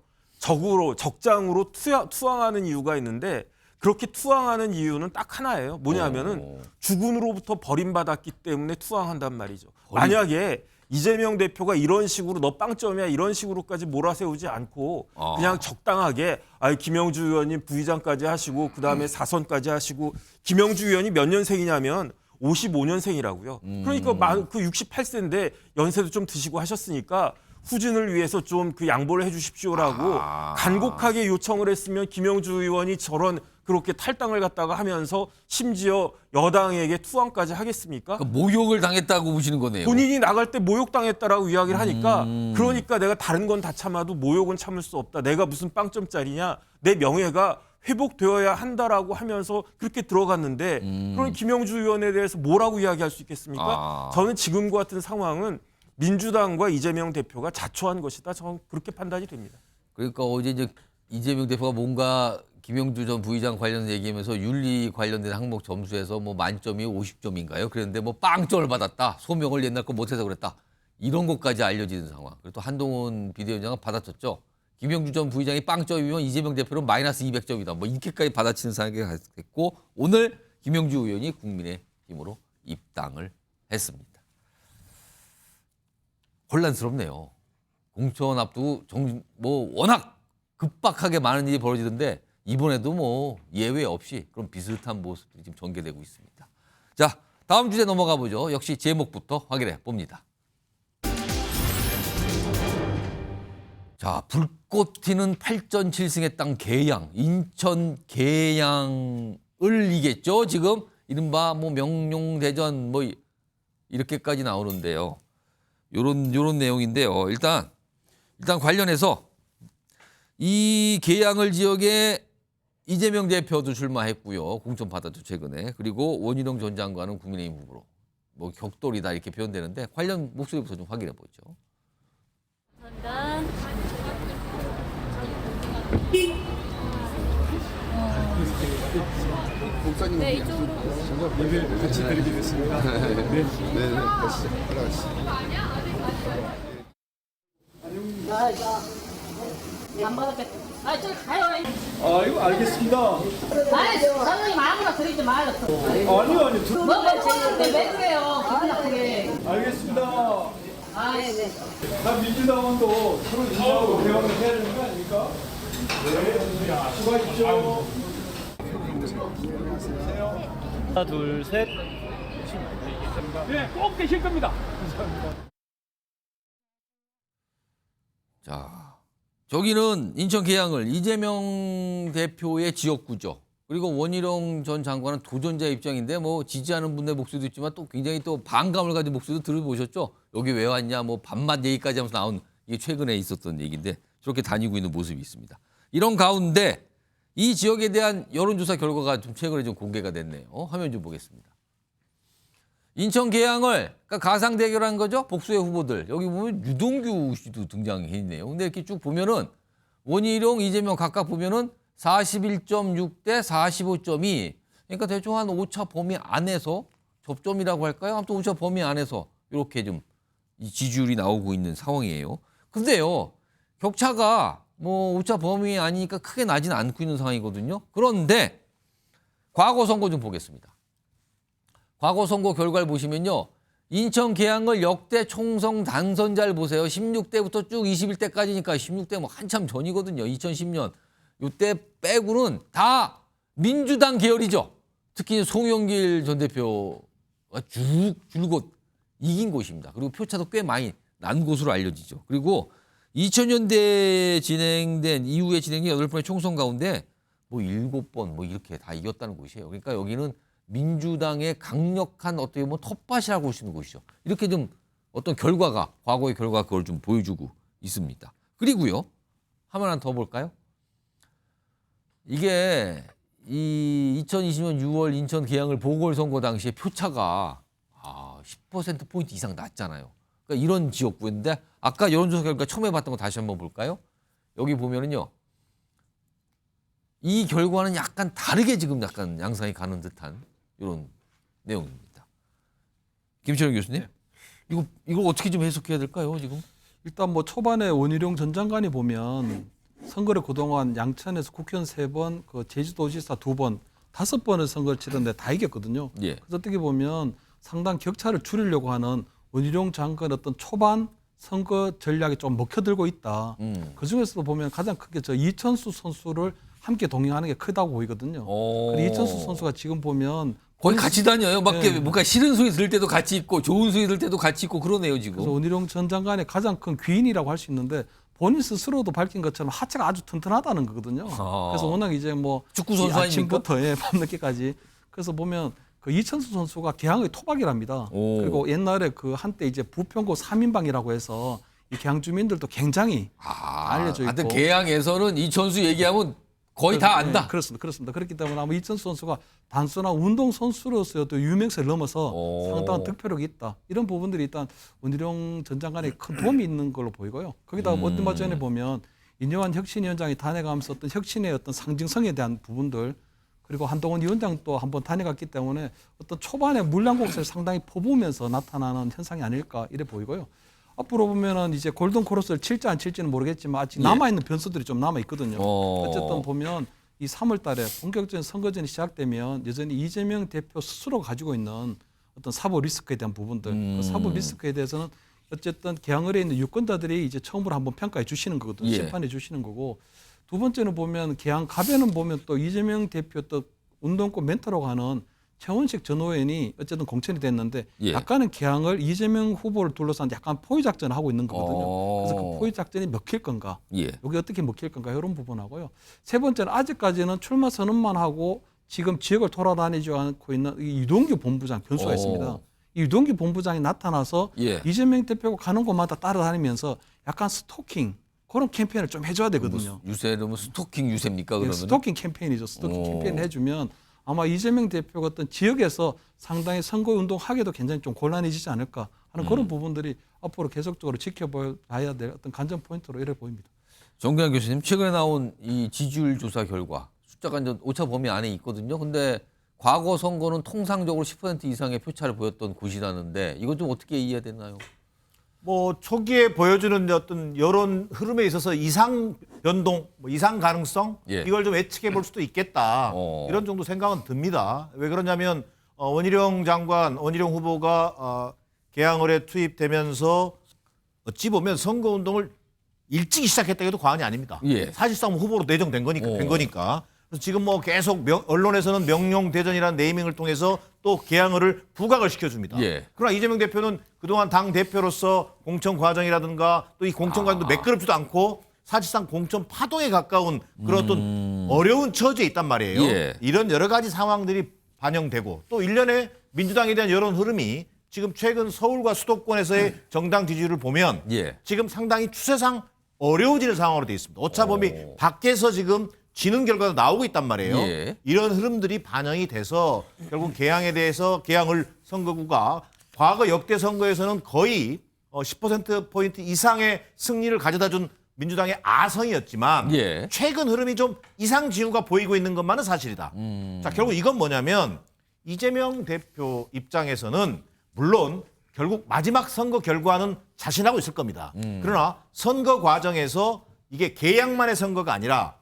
적장으로 투항하는 이유가 있는데 그렇게 투항하는 이유는 딱 하나예요. 뭐냐면은 주군으로부터 버림받았기 때문에 투항한단 말이죠. 만약에 이재명 대표가 이런 식으로 너 빵점이야 이런 식으로까지 몰아세우지 않고 그냥 적당하게 김영주 의원님 부의장까지 하시고 그다음에 4선까지 하시고 김영주 의원이 몇 년생이냐면 55년생이라고요. 그러니까 그 68세인데 연세도 좀 드시고 하셨으니까 후진을 위해서 좀 그 양보를 해 주십시오라고 간곡하게 요청을 했으면 김영주 의원이 저런 그렇게 탈당을 갖다가 하면서 심지어 여당에게 투항까지 하겠습니까? 그러니까 모욕을 당했다고 보시는 거네요. 본인이 나갈 때 모욕당했다라고 이야기를 하니까 그러니까 내가 다른 건 다 참아도 모욕은 참을 수 없다. 내가 무슨 빵점짜리냐. 내 명예가 회복되어야 한다라고 하면서 그렇게 들어갔는데 그럼 김영주 의원에 대해서 뭐라고 이야기할 수 있겠습니까? 저는 지금과 같은 상황은 민주당과 이재명 대표가 자초한 것이다. 저는 그렇게 판단이 됩니다. 그러니까 어제 이제 이재명 대표가 뭔가 김영주 전 부의장 관련 얘기하면서 윤리 관련된 항목 점수에서 뭐 만점이 50점인가요? 그랬는데 뭐 빵점을 받았다. 소명을 옛날 거 못해서 그랬다. 이런 것까지 알려지는 상황. 그리고 또 한동훈 비대위원장은 받아쳤죠. 김영주 전 부의장이 빵점이면 이재명 대표는 마이너스 200점이다. 뭐 이렇게까지 받아치는 상황이 됐고 오늘 김영주 의원이 국민의힘으로 입당을 했습니다. 혼란스럽네요. 공천 앞두고 뭐 워낙 급박하게 많은 일이 벌어지던데 이번에도 뭐 예외 없이 그런 비슷한 모습들이 지금 전개되고 있습니다. 자, 다음 주제 넘어가 보죠. 역시 제목부터 확인해 봅니다. 자, 불꽃 튀는 8전 7승의 땅 계양, 인천 계양을 이겼죠. 지금 이른바 뭐 명룡대전 뭐 이렇게까지 나오는데요. 요런 내용인데요. 일단 관련해서 이 계양을 지역에 이재명 대표도 출마했고요. 공천 받았죠, 최근에. 그리고 원희룡 전 장관은 국민의힘 후보로 뭐 격돌이다 이렇게 표현되는데 관련 목소리부터 좀 확인해 보죠. 목사님. 네, 이쪽으로. 예배 같이 드리게 됐습니다. 네. 가시죠. 따라가시죠. 안 받았겠다. 저기 가요. 아이고, 알겠습니다. 선생님 아무나 드리지 말았어. 아니요. 왜 그래요? 기분 나쁘게. 알겠습니다. 네. 다 민주당원도 서로 인사하고 대화를 해야 되는 거 아닙니까? 네, 수고하십시오. 하나, 둘, 셋. 네, 꼭 계실 겁니다. 감사합니다. 자, 저기는 인천 계양을 이재명 대표의 지역구죠. 그리고 원희룡 전 장관은 도전자 입장인데 뭐 지지하는 분의 목소리도 있지만 또 굉장히 또 반감을 가진 목소리도 들어보셨죠. 여기 왜 왔냐 뭐 반맛 얘기까지 하면서 나온 이게 최근에 있었던 얘기인데 저렇게 다니고 있는 모습이 있습니다. 이런 가운데 이 지역에 대한 여론조사 결과가 좀 최근에 좀 공개가 됐네요. 화면 좀 보겠습니다. 인천 계양을 그러니까 가상 대결한 거죠. 복수의 후보들. 여기 보면 유동규 씨도 등장해 있네요. 근데 이렇게 쭉 보면은 원희룡, 이재명 각각 보면은 41.6대 45.2. 그러니까 대충 한 오차 범위 안에서 접점이라고 할까요? 아무튼 오차 범위 안에서 이렇게 좀 이 지지율이 나오고 있는 상황이에요. 근데요, 격차가 뭐 오차 범위 아니니까 크게 나지는 않고 있는 상황이거든요. 그런데 과거 선거 좀 보겠습니다. 과거 선거 결과를 보시면요. 인천 계양을 역대 총선 당선자를 보세요. 16대부터 쭉 21대까지니까 16대 뭐 한참 전이거든요. 2010년. 이때 빼고는 다 민주당 계열이죠. 특히 송영길 전 대표가 줄곧 이긴 곳입니다. 그리고 표차도 꽤 많이 난 곳으로 알려지죠. 그리고 2000년대에 진행된 이후에 진행된 8번의 총선 가운데 뭐 7번 뭐 이렇게 다 이겼다는 곳이에요. 그러니까 여기는 민주당의 강력한 어떻게 보면 텃밭이라고 볼 수 있는 곳이죠. 이렇게 좀 어떤 결과가 과거의 결과가 그걸 좀 보여주고 있습니다. 그리고요. 하나 더 볼까요? 이게 이 2020년 6월 인천 계양을 보궐선거 당시에 표차가 10%포인트 이상 났잖아요. 그러니까 이런 지역구인데 아까 여론조사 결과 처음 해봤던 거 다시 한번 볼까요? 여기 보면은요. 이 결과는 약간 다르게 지금 약간 양상이 가는 듯한 이런 내용입니다. 김철영 교수님, 이걸 어떻게 좀 해석해야 될까요, 지금? 일단 뭐 초반에 원희룡 전 장관이 보면 선거를 그동안 양천에서 국회의원 3번, 그 제주도지사 2번, 5번을 선거를 치렀는데 다 이겼거든요. 예. 그래서 어떻게 보면 상당 격차를 줄이려고 하는 원희룡 장관 어떤 초반 선거 전략이 좀 먹혀들고 있다. 그 중에서도 보면 가장 크게 저 이천수 선수를 함께 동행하는 게 크다고 보이거든요. 그리고 이천수 선수가 지금 보면 거의 같이 다녀요. 막 뭔가 싫은 소리 들을 때도 같이 있고 좋은 소리 들을 때도 같이 있고 그러네요, 지금. 그래서 원희룡 전 장관의 가장 큰 귀인이라고 할 수 있는데 본인 스스로도 밝힌 것처럼 하체가 아주 튼튼하다는 거거든요. 그래서 워낙 이제 뭐 축구 선수 아닙니까? 아침부터 밤늦게까지. 그래서 보면 그 이천수 선수가 계양의 토박이랍니다. 그리고 옛날에 그 한때 이제 부평구 3인방이라고 해서 이 계양 주민들도 굉장히 알려져 있고. 하여튼 계양에서는 이천수 얘기하면 거의 다 안다. 네, 그렇습니다. 그렇기 때문에 아마 이천수 선수가 단순한 운동 선수로서의 또 유명세를 넘어서 상당한 득표력이 있다. 이런 부분들이 일단 원희룡 전 장관에 큰 도움이 있는 걸로 보이고요. 거기다가 얼마 전에 보면 인요한 혁신위원장이 다녀가면서 어떤 혁신의 어떤 상징성에 대한 부분들 그리고 한동훈 위원장도 한번 다녀갔기 때문에 어떤 초반에 물량 공세를 상당히 퍼부으면서 나타나는 현상이 아닐까 이래 보이고요. 앞으로 보면은 이제 골든 크로스를 칠지 안 칠지는 모르겠지만 아직 남아있는 변수들이 좀 남아있거든요. 어쨌든 보면 이 3월 달에 본격적인 선거전이 시작되면 여전히 이재명 대표 스스로 가지고 있는 어떤 사법 리스크에 대한 부분들 그 사법 리스크에 대해서는 어쨌든 계양을에 있는 유권자들이 이제 처음으로 한번 평가해 주시는 거거든요. 심판해 주시는 거고 두 번째는 보면 계양 갑에는 보면 또 이재명 대표 또 운동권 멘토라고 하는 최원식 전 의원이 어쨌든 공천이 됐는데 약간은 계양을 이재명 후보를 둘러싼 약간 포위 작전을 하고 있는 거거든요. 그래서 그 포위 작전이 먹힐 건가, 여기 어떻게 먹힐 건가 이런 부분하고요. 세 번째는 아직까지는 출마 선언만 하고 지금 지역을 돌아다니지 않고 있는 이 유동규 본부장 변수가 있습니다. 이 유동규 본부장이 나타나서 이재명 대표가 가는 곳마다 따라다니면서 약간 스토킹 그런 캠페인을 좀 해줘야 되거든요. 유세는 스토킹 유세입니까? 그러면? 스토킹 캠페인이죠. 스토킹 캠페인을 해주면 아마 이재명 대표가 어떤 지역에서 상당히 선거운동 하기도 굉장히 좀 곤란해지지 않을까 하는 그런 부분들이 앞으로 계속적으로 지켜봐야 될 어떤 관전 포인트로 이래 보입니다. 정기환 교수님, 최근에 나온 이 지지율 조사 결과 숫자가 이제 오차 범위 안에 있거든요. 근데 과거 선거는 통상적으로 10% 이상의 표차를 보였던 곳이라는데 이건 좀 어떻게 이해해야 되나요? 뭐 초기에 보여주는 어떤 여론 흐름에 있어서 이상 변동, 뭐 이상 가능성 예. 이걸 좀 예측해 볼 수도 있겠다. 이런 정도 생각은 듭니다. 왜 그러냐면 원희룡 장관, 원희룡 후보가 개항을에 투입되면서 어찌 보면 선거운동을 일찍 시작했다 해도 과언이 아닙니다. 예. 사실상 후보로 내정된 거니까. 된 거니까. 그래서 지금 뭐 계속 언론에서는 명룡대전이라는 네이밍을 통해서 또 개항을을 부각을 시켜줍니다. 예. 그러나 이재명 대표는 그동안 당 대표로서 공천 과정이라든가 또 이 공천 과정도 매끄럽지도 않고 사실상 공천 파동에 가까운 그런 어떤 어려운 처지에 있단 말이에요. 예. 이런 여러 가지 상황들이 반영되고 또 일련의 민주당에 대한 여론 흐름이 지금 최근 서울과 수도권에서의 정당 지지율을 보면 예. 지금 상당히 추세상 어려워지는 상황으로 되어 있습니다. 오차범위 밖에서 지금 지는 결과가 나오고 있단 말이에요. 예. 이런 흐름들이 반영이 돼서 결국 개항에 대해서 개항을 선거구가 과거 역대 선거에서는 거의 10%포인트 이상의 승리를 가져다 준 민주당의 아성이었지만 예. 최근 흐름이 좀 이상 징후가 보이고 있는 것만은 사실이다. 자, 결국 이건 뭐냐면 이재명 대표 입장에서는 물론 결국 마지막 선거 결과는 자신하고 있을 겁니다. 그러나 선거 과정에서 이게 개항만의 선거가 아니라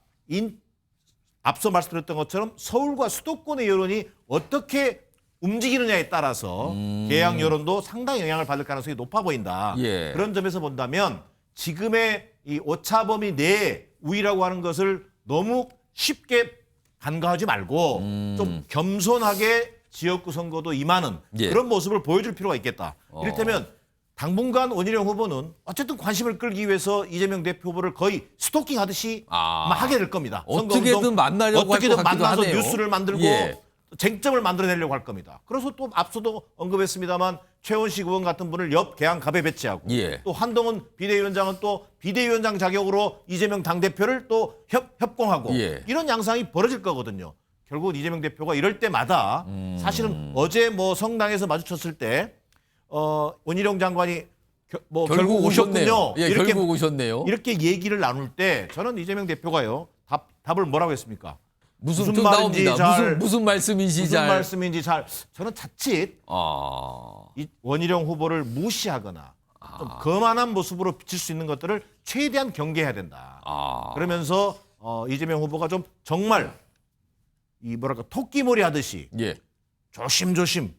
앞서 말씀드렸던 것처럼 서울과 수도권의 여론이 어떻게 움직이느냐에 따라서 개항 여론도 상당히 영향을 받을 가능성이 높아 보인다. 예. 그런 점에서 본다면 지금의 이 오차범위 내에 우위라고 하는 것을 너무 쉽게 간과하지 말고 좀 겸손하게 지역구 선거도 임하는 예. 그런 모습을 보여줄 필요가 있겠다. 이를테면 당분간 원희룡 후보는 어쨌든 관심을 끌기 위해서 이재명 대표 후보를 거의 스토킹하듯이 아마 하게 될 겁니다. 어떻게든 선거운동 만나려고 할 것 어떻게든 같기도 만나서 하네요. 뉴스를 만들고 예. 쟁점을 만들어내려고 할 겁니다. 그래서 또 앞서도 언급했습니다만 최원식 의원 같은 분을 옆 개항갑에 배치하고 예. 또 한동훈 비대위원장은 또 비대위원장 자격으로 이재명 당대표를 또 협공하고 예. 이런 양상이 벌어질 거거든요. 결국 이재명 대표가 이럴 때마다 사실은 어제 뭐 성당에서 마주쳤을 때 원희룡 장관이 결국 오셨군요. 예, 이렇게 결국 오셨네요. 이렇게 얘기를 나눌 때 저는 이재명 대표가요 답을 뭐라고 했습니까? 무슨 말인지 나옵니다. 무슨 말씀인지 무슨 잘. 말씀인지 잘 저는 자칫 이 원희룡 후보를 무시하거나 좀 거만한 모습으로 비칠 수 있는 것들을 최대한 경계해야 된다. 그러면서 이재명 후보가 좀 정말 이 뭐랄까 토끼몰이 하듯이 예. 조심조심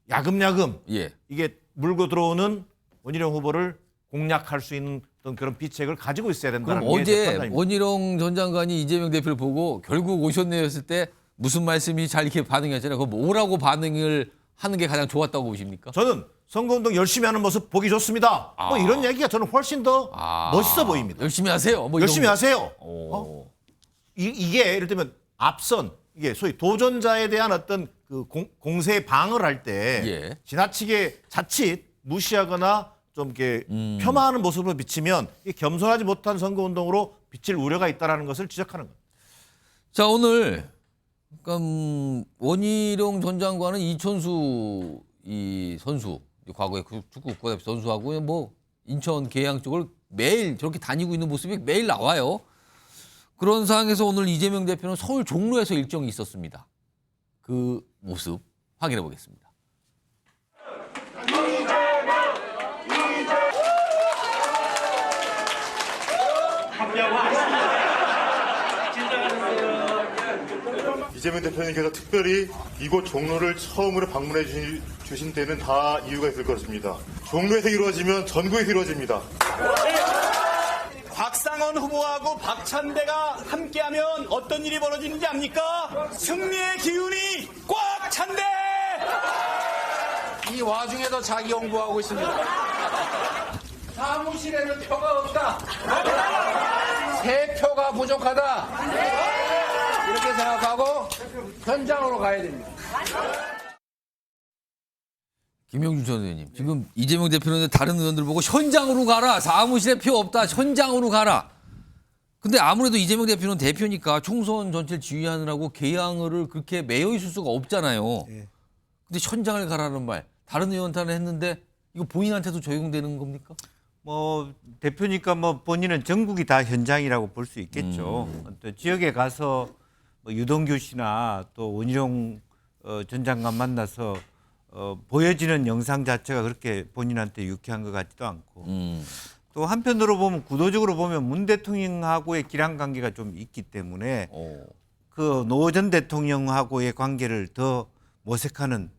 야금야금 예. 이게 물고 들어오는 원희룡 후보를 공략할 수 있는 어떤 그런 비책을 가지고 있어야 된다는 그럼 게 어제 제 판단입니다. 원희룡 전 장관이 이재명 대표를 보고 결국 오셨네요 했을 때 무슨 말씀이 잘 이렇게 반응이 하잖아요. 그럼 뭐라고 반응을 하는 게 가장 좋았다고 보십니까? 저는 선거운동 열심히 하는 모습 보기 좋습니다. 뭐 이런 얘기가 저는 훨씬 더 멋있어 보입니다. 열심히 하세요. 뭐 열심히 이런 거. 하세요. 이게 예를 들면 앞선 이게 소위 도전자에 대한 어떤 그 공세 방어를 할 때 예. 지나치게 자칫 무시하거나 좀 이렇게 폄하하는 모습으로 비치면 이게 겸손하지 못한 선거운동으로 비칠 우려가 있다라는 것을 지적하는 겁니다. 자, 오늘 원희룡 전 장관은 이천수 이 선수 과거에 축구 국가대표 선수하고 뭐 인천 계양 쪽을 매일 저렇게 다니고 있는 모습이 매일 나와요. 그런 상황에서 오늘 이재명 대표는 서울 종로에서 일정이 있었습니다. 그 모습 확인해 보겠습니다. 이재명 대표님께서 특별히 이곳 종로를 처음으로 방문해 주신 데는 다 이유가 있을 것입니다. 종로에서 이루어지면 전국에서 이루어집니다. 곽상원 후보하고 박찬대가 함께하면 어떤 일이 벌어지는지 압니까? 승리의 기운이 꽉 찬대! 이 와중에도 자기 홍보하고 있습니다. 사무실에는 표가 없다. 세 표가 부족하다. 이렇게 생각하고 현장으로 가야 됩니다. 김영준 전 의원님, 지금 이재명 대표는 다른 의원들 보고 현장으로 가라. 사무실에 표 없다. 현장으로 가라. 근데 아무래도 이재명 대표는 대표니까 총선 전체를 지휘하느라고 개항을 그렇게 매여 있을 수가 없잖아요. 근데 현장을 가라는 말, 다른 의원한테는 했는데 이거 본인한테도 적용되는 겁니까? 뭐 대표니까 뭐 본인은 전국이 다 현장이라고 볼 수 있겠죠. 또 지역에 가서 뭐 유동규 씨나 또 원희룡 전 장관 만나서 보여지는 영상 자체가 그렇게 본인한테 유쾌한 것 같지도 않고 또 한편으로 보면 구도적으로 보면 문 대통령하고의 기란 관계가 좀 있기 때문에 그 노 전 대통령하고의 관계를 더 모색하는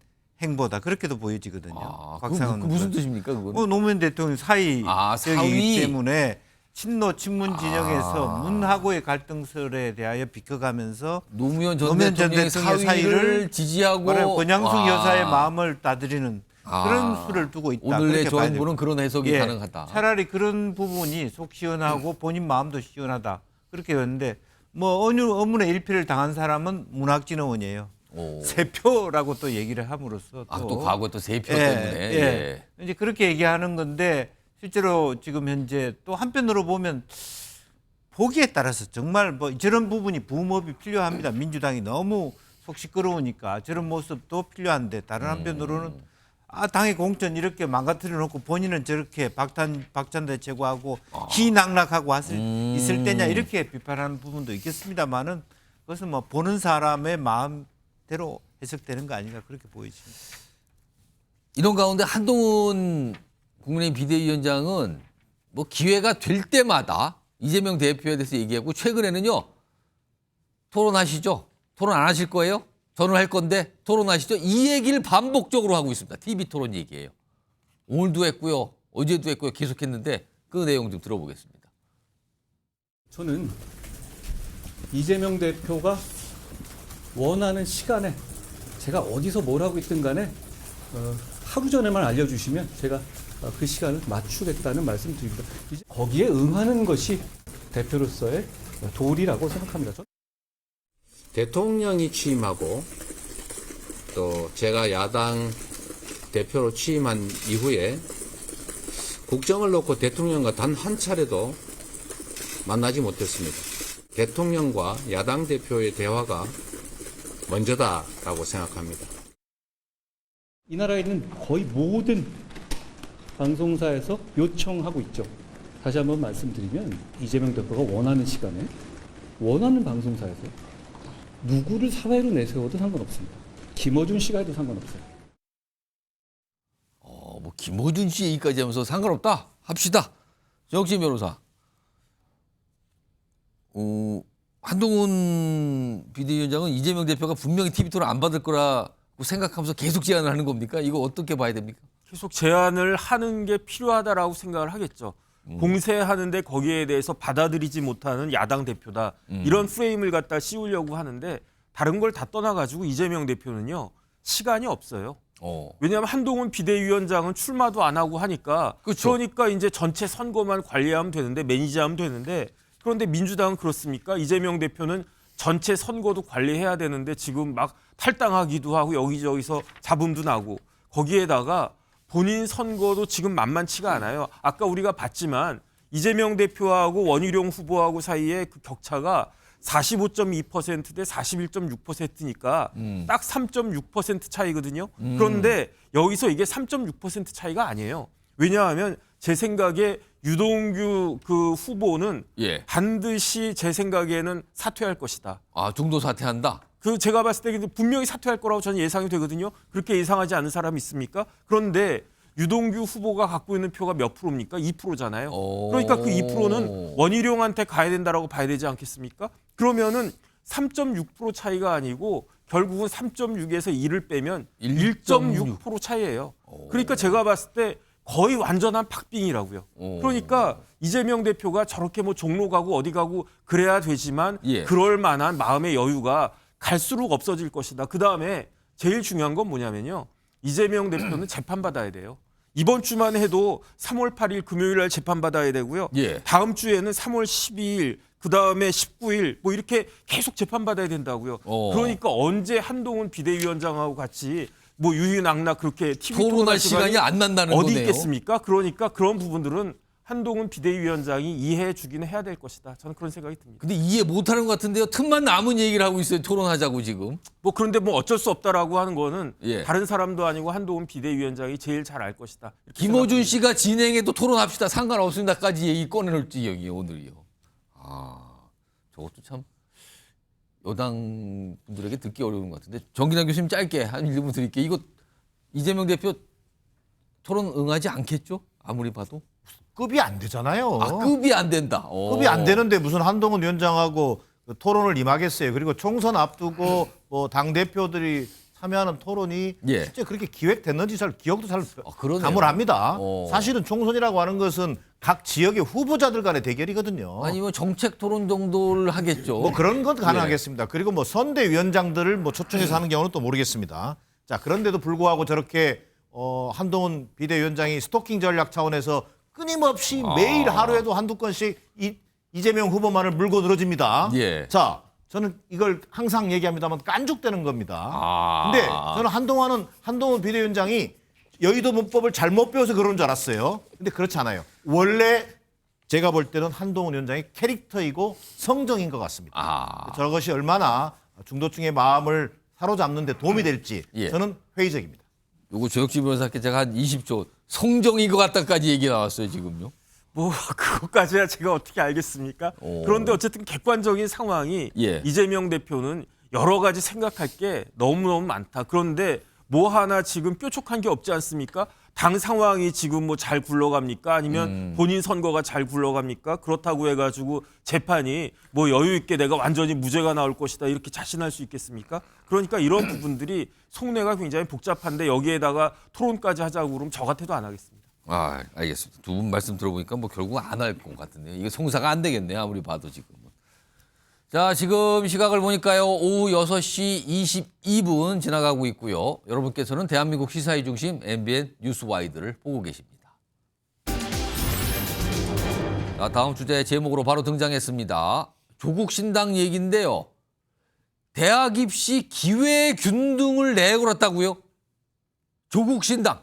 행보다 그렇게도 보여지거든요. 곽상은 그 무슨 뜻입니까? 그건? 노무현 대통령 사위이기 사위. 때문에 친노 친문 진영에서 문하고의 갈등설에 대하여 비껴가면서 노무현 전 대통령의 사위를 지지하고 권양숙 여사의 마음을 따드리는 그런 수를 두고 있다. 오늘의 정부는 그런 해석이 가능하다. 차라리 그런 부분이 속 시원하고 본인 마음도 시원하다. 그렇게 했는데 뭐 어느 업무의 일피를 당한 사람은 문학진 의원이에요. 세 표라고 또 얘기를 함으로써 또 과거 또 세 표 때문에 이제 그렇게 얘기하는 건데 실제로 지금 현재 또 한편으로 보면 보기에 따라서 정말 뭐 저런 부분이 붐업이 필요합니다. 민주당이 너무 속 시끄러우니까 저런 모습도 필요한데 다른 한편으로는 당의 공천 이렇게 망가뜨려 놓고 본인은 저렇게 박찬대 제거하고 희낙락하고 있을 때냐 이렇게 비판하는 부분도 있겠습니다만은 그것은 뭐 보는 사람의 마음대로 해석되는 거 아닌가 그렇게 보여집니다. 이런 가운데 한동훈 국민의힘 비대위원장은 뭐 기회가 될 때마다 이재명 대표에 대해서 얘기하고 최근에는요 토론하시죠? 토론 안 하실 거예요? 저는 할 건데 토론하시죠? 이 얘기를 반복적으로 하고 있습니다. TV 토론 얘기예요. 오늘도 했고요. 어제도 했고요. 계속했는데 그 내용 좀 들어보겠습니다. 저는 이재명 대표가 원하는 시간에 제가 어디서 뭘 하고 있든 간에 하루 전에만 알려주시면 제가 그 시간을 맞추겠다는 말씀 드립니다. 거기에 응하는 것이 대표로서의 도리라고 생각합니다. 대통령이 취임하고 또 제가 야당 대표로 취임한 이후에 국정을 놓고 대통령과 단 한 차례도 만나지 못했습니다. 대통령과 야당 대표의 대화가 먼저다라고 생각합니다. 이 나라에 있는 거의 모든 방송사에서 요청하고 있죠. 다시 한번 말씀드리면 이재명 대표가 원하는 시간에 원하는 방송사에서 누구를 사회로 내세워도 상관없습니다. 김어준 씨가 해도 상관없어요. 뭐 김어준 씨 얘기까지 하면서 상관없다 합시다. 정신 변호사. 한동훈 비대위원장은 이재명 대표가 분명히 TV 토론 안 받을 거라고 생각하면서 계속 제안을 하는 겁니까? 이거 어떻게 봐야 됩니까? 계속 제안을 하는 게 필요하다라고 생각을 하겠죠. 공세하는데 거기에 대해서 받아들이지 못하는 야당 대표다. 이런 프레임을 갖다 씌우려고 하는데 다른 걸 다 떠나가지고 이재명 대표는요. 시간이 없어요. 왜냐하면 한동훈 비대위원장은 출마도 안 하고 하니까 그러니까 이제 전체 선거만 관리하면 되는데 매니저하면 되는데 그런데 민주당은 그렇습니까? 이재명 대표는 전체 선거도 관리해야 되는데 지금 막 탈당하기도 하고 여기저기서 잡음도 나고 거기에다가 본인 선거도 지금 만만치가 않아요. 아까 우리가 봤지만 이재명 대표하고 원희룡 후보하고 사이에 그 격차가 45.2% 대 41.6%니까 딱 3.6% 차이거든요. 그런데 여기서 이게 3.6% 차이가 아니에요. 왜냐하면 제 생각에 유동규 그 후보는 반드시 제 생각에는 사퇴할 것이다. 중도 사퇴한다? 그 제가 봤을 때 분명히 사퇴할 거라고 저는 예상이 되거든요. 그렇게 예상하지 않은 사람이 있습니까? 그런데 유동규 후보가 갖고 있는 표가 몇 프로입니까? 2%잖아요. 그러니까 그 2%는 원희룡한테 가야 된다라고 봐야 되지 않겠습니까? 그러면은 3.6% 차이가 아니고 결국은 3.6에서 2를 빼면 1.6% 차이예요. 그러니까 제가 봤을 때 거의 완전한 박빙이라고요. 그러니까 이재명 대표가 저렇게 뭐 종로 가고 어디 가고 그래야 되지만 그럴 만한 마음의 여유가 갈수록 없어질 것이다. 그다음에 제일 중요한 건 뭐냐면요. 이재명 대표는 재판받아야 돼요. 이번 주만 해도 3월 8일 금요일 날 재판받아야 되고요. 다음 주에는 3월 12일, 그다음에 19일 뭐 이렇게 계속 재판받아야 된다고요. 그러니까 언제 한동훈 비대위원장하고 같이 뭐 유유낙낙 그렇게 TV 토론할 시간이 안 난다는 어디 거네요. 있겠습니까? 그러니까 그런 부분들은 한동훈 비대위원장이 이해해 주기는 해야 될 것이다. 저는 그런 생각이 듭니다. 근데 이해 못하는 것 같은데요. 틈만 남은 얘기를 하고 있어요. 토론하자고 지금. 뭐 그런데 뭐 어쩔 수 없다라고 하는 거는 다른 사람도 아니고 한동훈 비대위원장이 제일 잘 알 것이다. 김어준 씨가 진행해도 토론합시다. 상관없습니다까지 얘기 꺼내놓을지 여기 오늘이요. 저것도 참 여당 분들에게 듣기 어려운 것 같은데 정기남 교수님 짧게 한 1분 드릴게요. 이거 이재명 대표 토론 응하지 않겠죠? 아무리 봐도. 급이 안 되잖아요. 아, 급이 안 된다. 급이 안 되는데 무슨 한동훈 위원장하고 그 토론을 임하겠어요. 그리고 총선 앞두고 뭐 당 대표들이 참여하는 토론이 예. 실제 그렇게 기획됐는지 잘 기억도 잘 그러네요. 가물합니다. 사실은 총선이라고 하는 것은 각 지역의 후보자들 간의 대결이거든요. 아니면 정책 토론 정도를 하겠죠. 뭐 그런 건 가능하겠습니다. 그리고 뭐 선대위원장들을 뭐 초청해서 하는 경우는 또 모르겠습니다. 자, 그런데도 불구하고 저렇게 한동훈 비대위원장이 스토킹 전략 차원에서 끊임없이 매일 하루에도 한두 건씩 이재명 후보만을 물고 늘어집니다. 예. 자, 저는 이걸 항상 얘기합니다만 깐죽대는 겁니다. 근데 저는 한동훈 비대위원장이 여의도 문법을 잘못 배워서 그런 줄 알았어요. 근데 그렇지 않아요. 원래 제가 볼 때는 한동훈 위원장의 캐릭터이고 성정인 것 같습니다. 저것이 얼마나 중도층의 마음을 사로잡는 데 도움이 될지 저는 회의적입니다. 요거 조혁진 변호사께 제가 한 20초 성정인 것 같다까지 얘기 나왔어요, 지금요. 뭐 그것까지야 제가 어떻게 알겠습니까? 그런데 어쨌든 객관적인 상황이 이재명 대표는 여러 가지 생각할 게 너무너무 많다. 그런데 뭐 하나 지금 뾰족한 게 없지 않습니까? 당 상황이 지금 뭐 잘 굴러갑니까? 아니면 본인 선거가 잘 굴러갑니까? 그렇다고 해가지고 재판이 뭐 여유 있게 내가 완전히 무죄가 나올 것이다 이렇게 자신할 수 있겠습니까? 그러니까 이런 부분들이 속내가 굉장히 복잡한데 여기에다가 토론까지 하자고 그러면 저 같아도 안 하겠습니다. 알겠습니다. 두 분 말씀 들어보니까 뭐 결국 안 할 것 같은데요. 이게 송사가 안 되겠네요. 아무리 봐도 지금은. 자, 지금 시각을 보니까요. 오후 6시 22분 지나가고 있고요. 여러분께서는 대한민국 시사의 중심 MBN 뉴스와이드를 보고 계십니다. 자, 다음 주제 제목으로 바로 등장했습니다. 조국 신당 얘기인데요. 대학 입시 기회 균등을 내걸었다고요? 조국 신당.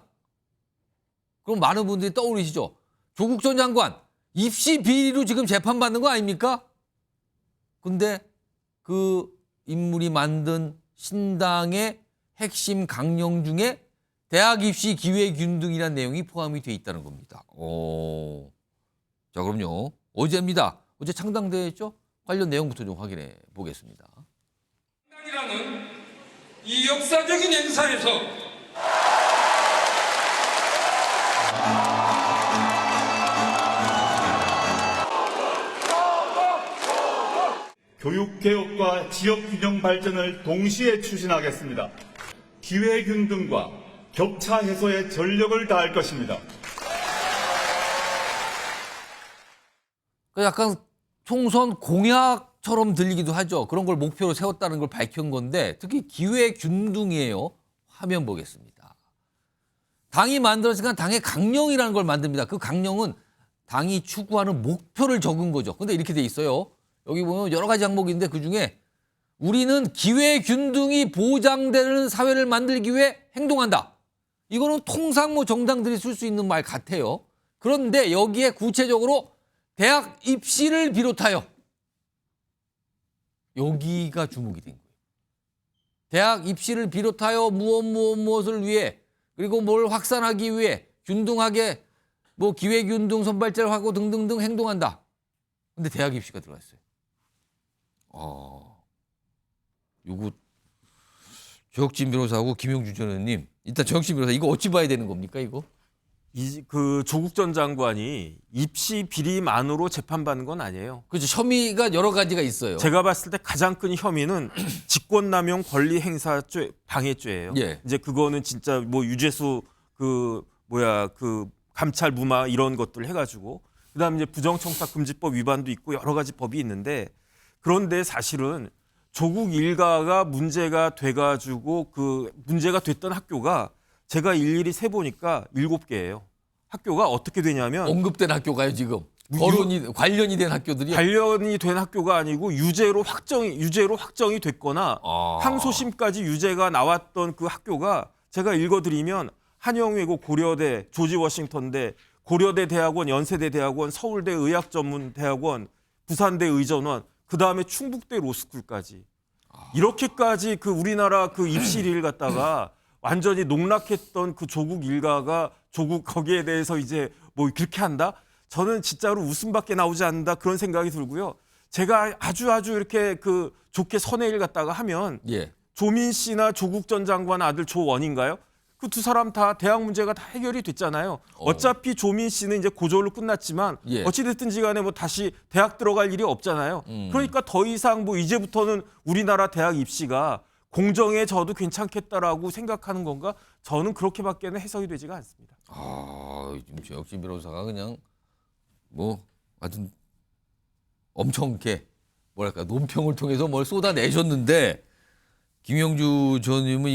그럼 많은 분들이 떠올리시죠? 조국 전 장관 입시 비리로 지금 재판받는 거 아닙니까? 근데 그 인물이 만든 신당의 핵심 강령 중에 대학 입시 기회 균등이라는 내용이 포함이 돼 있다는 겁니다. 자, 그럼요. 어제입니다. 어제 창당대회였죠? 관련 내용부터 좀 확인해 보겠습니다. 신당이라는 이 역사적인 행사에서 교육개혁과 지역균형 발전을 동시에 추진하겠습니다. 기회균등과 격차 해소에 전력을 다할 것입니다. 약간 총선 공약처럼 들리기도 하죠. 그런 걸 목표로 세웠다는 걸 밝힌 건데 특히 기회균등이에요. 화면 보겠습니다. 당이 만들어지니까 당의 강령이라는 걸 만듭니다. 그 강령은 당이 추구하는 목표를 적은 거죠. 근데 이렇게 돼 있어요. 여기 보면 여러 가지 항목이 있는데 그중에 우리는 기회균등이 보장되는 사회를 만들기 위해 행동한다. 이거는 통상 뭐 정당들이 쓸 수 있는 말 같아요. 그런데 여기에 구체적으로 대학 입시를 비롯하여 여기가 주목이 된 거예요. 대학 입시를 비롯하여 무엇을 위해 그리고 뭘 확산하기 위해 균등하게 뭐 기회균등 선발제를 하고 등등등 행동한다. 근데 대학 입시가 들어갔어요. 요거 조혁진 변호사하고 김용준 전 의원님 일단 조혁진 변호사 이거 어찌 봐야 되는 겁니까 이거? 그 조국 전 장관이 입시 비리만으로 재판받는 건 아니에요. 그렇죠. 혐의가 여러 가지가 있어요. 제가 봤을 때 가장 큰 혐의는 직권남용 권리행사죄 방해죄예요. 이제 그거는 진짜 뭐 유죄수 그 감찰 무마 이런 것들 해가지고 그다음 이제 부정청탁금지법 위반도 있고 여러 가지 법이 있는데 그런데 사실은 조국 일가가 문제가 돼가지고 그 문제가 됐던 학교가 제가 일일이 세보니까 7개예요. 학교가 어떻게 되냐면 언급된 학교가요 지금 관련이 된 학교들이 관련이 된 학교가 아니고 유죄로 확정이 됐거나 항소심까지 유죄가 나왔던 그 학교가 제가 읽어드리면 한영외고 고려대, 조지 워싱턴대, 고려대 대학원, 연세대 대학원, 서울대 의학전문대학원, 부산대 의전원, 그 다음에 충북대 로스쿨까지 이렇게까지 그 우리나라 그 입시를 갖다가 완전히 농락했던 그 조국 일가가 조국 거기에 대해서 이제 뭐 그렇게 한다? 저는 진짜로 웃음밖에 나오지 않는다 그런 생각이 들고요. 제가 아주 이렇게 그 좋게 선회를 갖다가 하면 예. 조민 씨나 조국 전 장관 아들 조원인가요? 그 두 사람 다 대학 문제가 다 해결이 됐잖아요. 어차피 조민 씨는 이제 고졸로 끝났지만 예. 어찌됐든지 간에 뭐 다시 대학 들어갈 일이 없잖아요. 그러니까 더 이상 뭐 이제부터는 우리나라 대학 입시가 공정해져도 괜찮겠다라고 생각하는 건가? 저는 그렇게밖에는 해석이 되지가 않습니다. 아, 역시 변호사가 그냥 뭐 아주 엄청 이렇게 뭐랄까 논평을 통해서 뭘 쏟아내셨는데 김영주 전님은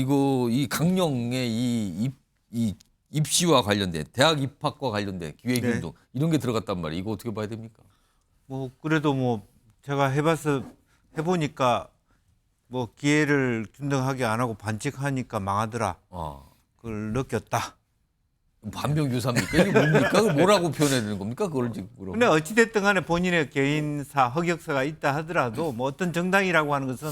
이 강령의 이 입시와 관련된 대학 입학과 관련된 기획운동 이런 게 들어갔단 말이에요. 이거 어떻게 봐야 됩니까? 뭐 그래도 뭐 제가 해보니까 뭐 기회를 균등하게 안 하고 반칙하니까 망하더라. 그걸 느꼈다. 반면교사입니까? 이게 뭡니까? 그걸 뭐라고 표현해야 되는 겁니까? 그걸 지금 물어보면. 근데 어찌됐든 간에 본인의 개인사 흑역사가 있다 하더라도 뭐 어떤 정당이라고 하는 것은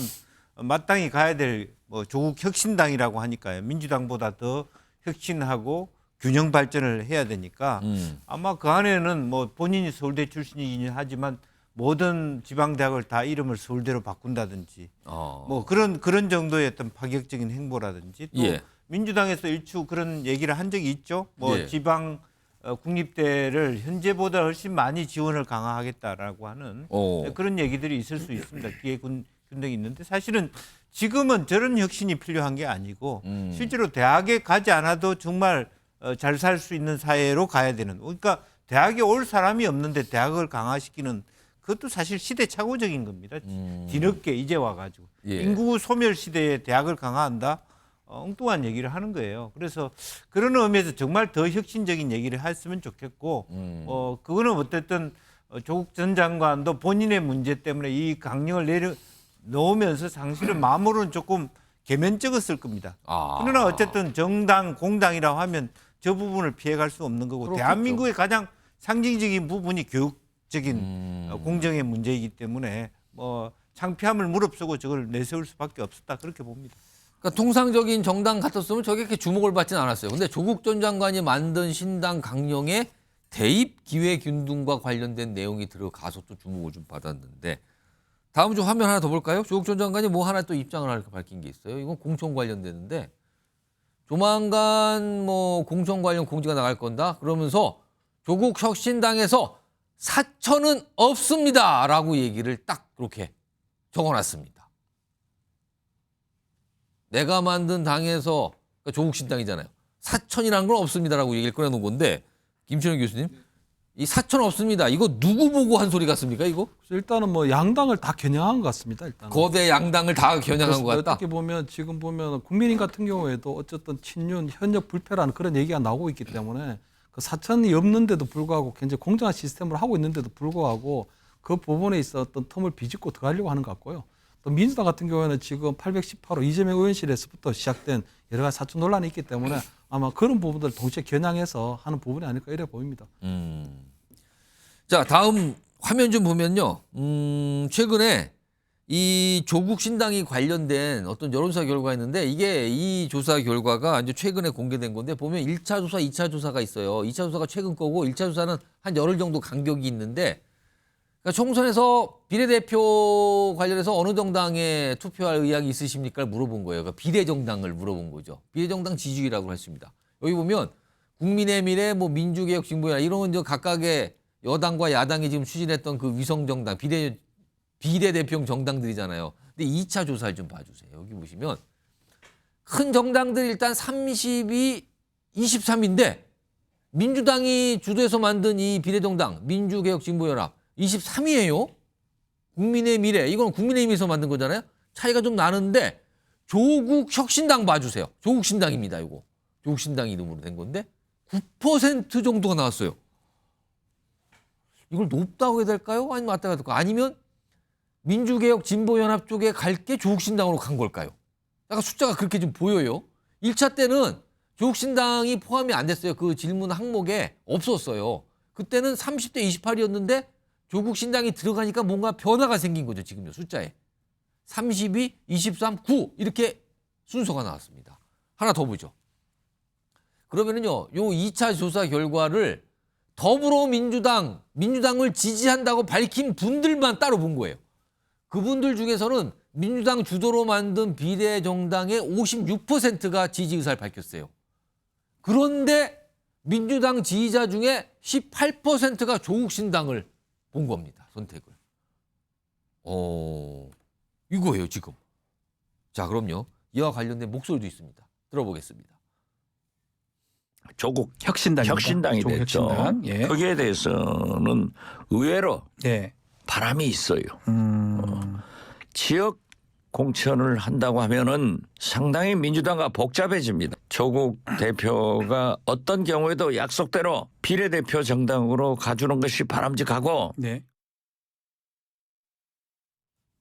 마땅히 가야 될 뭐 조국 혁신당이라고 하니까요. 민주당보다 더 혁신하고 균형 발전을 해야 되니까 아마 그 안에는 뭐 본인이 서울대 출신이긴 하지만 모든 지방대학을 다 이름을 서울대로 바꾼다든지 뭐 그런 정도의 어떤 파격적인 행보라든지 또 예. 민주당에서 일추 그런 얘기를 한 적이 있죠. 뭐 예. 지방 국립대를 현재보다 훨씬 많이 지원을 강화하겠다라고 하는 그런 얘기들이 있을 수 있습니다. 기회 균등이 있는데 사실은 지금은 저런 혁신이 필요한 게 아니고 실제로 대학에 가지 않아도 정말 잘 살 수 있는 사회로 가야 되는. 그러니까 대학에 올 사람이 없는데 대학을 강화시키는 그것도 사실 시대착오적인 겁니다. 뒤늦게 이제 와가지고 예. 인구 소멸 시대에 대학을 강화한다. 엉뚱한 얘기를 하는 거예요. 그래서 그런 의미에서 정말 더 혁신적인 얘기를 했으면 좋겠고, 그거는 어쨌든 조국 전 장관도 본인의 문제 때문에 이 강령을 놓으면서 사실은 마음으로는 조금 개면적었을 겁니다. 그러나 어쨌든 정당, 공당이라고 하면 저 부분을 피해갈 수 없는 거고 그렇겠죠. 대한민국의 가장 상징적인 부분이 교육적인 공정의 문제이기 때문에 뭐 창피함을 무릅쓰고 저걸 내세울 수밖에 없었다 그렇게 봅니다. 그러니까 통상적인 정당 같았으면 저게 그렇게 주목을 받지는 않았어요. 근데 조국 전 장관이 만든 신당 강령에 대입 기회 균등과 관련된 내용이 들어가서 또 주목을 좀 받았는데 다음 주 화면 하나 더 볼까요? 조국 전 장관이 뭐 하나 또 입장을 밝힌 게 있어요. 이건 공천 관련되는데 조만간 뭐 공천 관련 공지가 나갈 건다. 그러면서 조국 혁신당에서 사천은 없습니다라고 얘기를 딱 그렇게 적어놨습니다. 내가 만든 당에서 그러니까 조국 신당이잖아요. 사천이라는 건 없습니다라고 얘기를 꺼내놓은 건데 김철현 교수님 이 사천 없습니다. 이거 누구 보고 한 소리 같습니까 이거? 일단은 뭐 양당을 다 겨냥한 것 같습니다. 일단 거대 양당을 다 겨냥한 것 같다. 어떻게 보면 지금 보면 국민의힘 같은 경우에도 어쨌든 친윤 현역 불패라는 그런 얘기가 나오고 있기 때문에 그 사천이 없는데도 불구하고 굉장히 공정한 시스템을 하고 있는데도 불구하고 그 부분에 있어 어떤 텀을 비집고 들어가려고 하는 것 같고요. 또 민주당 같은 경우에는 지금 818호 이재명 의원실에서부터 시작된 여러 가지 사천 논란이 있기 때문에 아마 그런 부분들을 동시에 겨냥해서 하는 부분이 아닐까 이래 보입니다. 자, 다음 화면 좀 보면요. 최근에 이 조국 신당이 관련된 어떤 여론조사 결과가 있는데 이게 이 조사 결과가 이제 최근에 공개된 건데 보면 1차 조사, 2차 조사가 있어요. 2차 조사가 최근 거고 1차 조사는 한 열흘 정도 간격이 있는데 그러니까 총선에서 비례대표 관련해서 어느 정당에 투표할 의향이 있으십니까? 물어본 거예요. 그러니까 비례정당을 물어본 거죠. 비례정당 지지율이라고 했습니다. 여기 보면 국민의 미래, 뭐 민주개혁 진보야 이런 건 각각의 여당과 야당이 지금 추진했던 그 위성정당, 비례대표형 정당들이잖아요. 근데 2차 조사를 좀 봐주세요. 여기 보시면 큰 정당들 일단 32, 23인데 민주당이 주도해서 만든 이 비례정당, 민주개혁 진보연합 23위예요. 국민의 미래, 이건 국민의힘에서 만든 거잖아요. 차이가 좀 나는데 조국 혁신당 봐주세요. 조국 신당입니다. 이거 조국 신당 이름으로 된 건데 9% 정도가 나왔어요. 이걸 높다고 해야 될까요? 아니면 맞다고 해야 될까요? 아니면 민주개혁 진보연합 쪽에 갈 게 조국신당으로 간 걸까요? 약간 숫자가 그렇게 좀 보여요. 1차 때는 조국신당이 포함이 안 됐어요. 그 질문 항목에 없었어요. 그때는 30대 28이었는데 조국신당이 들어가니까 뭔가 변화가 생긴 거죠. 지금요 숫자에. 32, 23, 9 이렇게 순서가 나왔습니다. 하나 더 보죠. 그러면은요, 요 2차 조사 결과를 민주당을 지지한다고 밝힌 분들만 따로 본 거예요. 그분들 중에서는 민주당 주도로 만든 비례정당의 56%가 지지 의사를 밝혔어요. 그런데 민주당 지지자 중에 18%가 조국신당을 본 겁니다. 선택을. 이거예요, 지금. 자, 그럼요. 이와 관련된 목소리도 있습니다. 들어보겠습니다. 조국 혁신당이 됐죠. 혁신당. 예. 거기에 대해서는 의외로 바람이 있어요. 지역 공천을 한다고 하면은 상당히 민주당과 복잡해집니다. 조국 대표가 어떤 경우에도 약속대로 비례대표 정당으로 가주는 것이 바람직하고.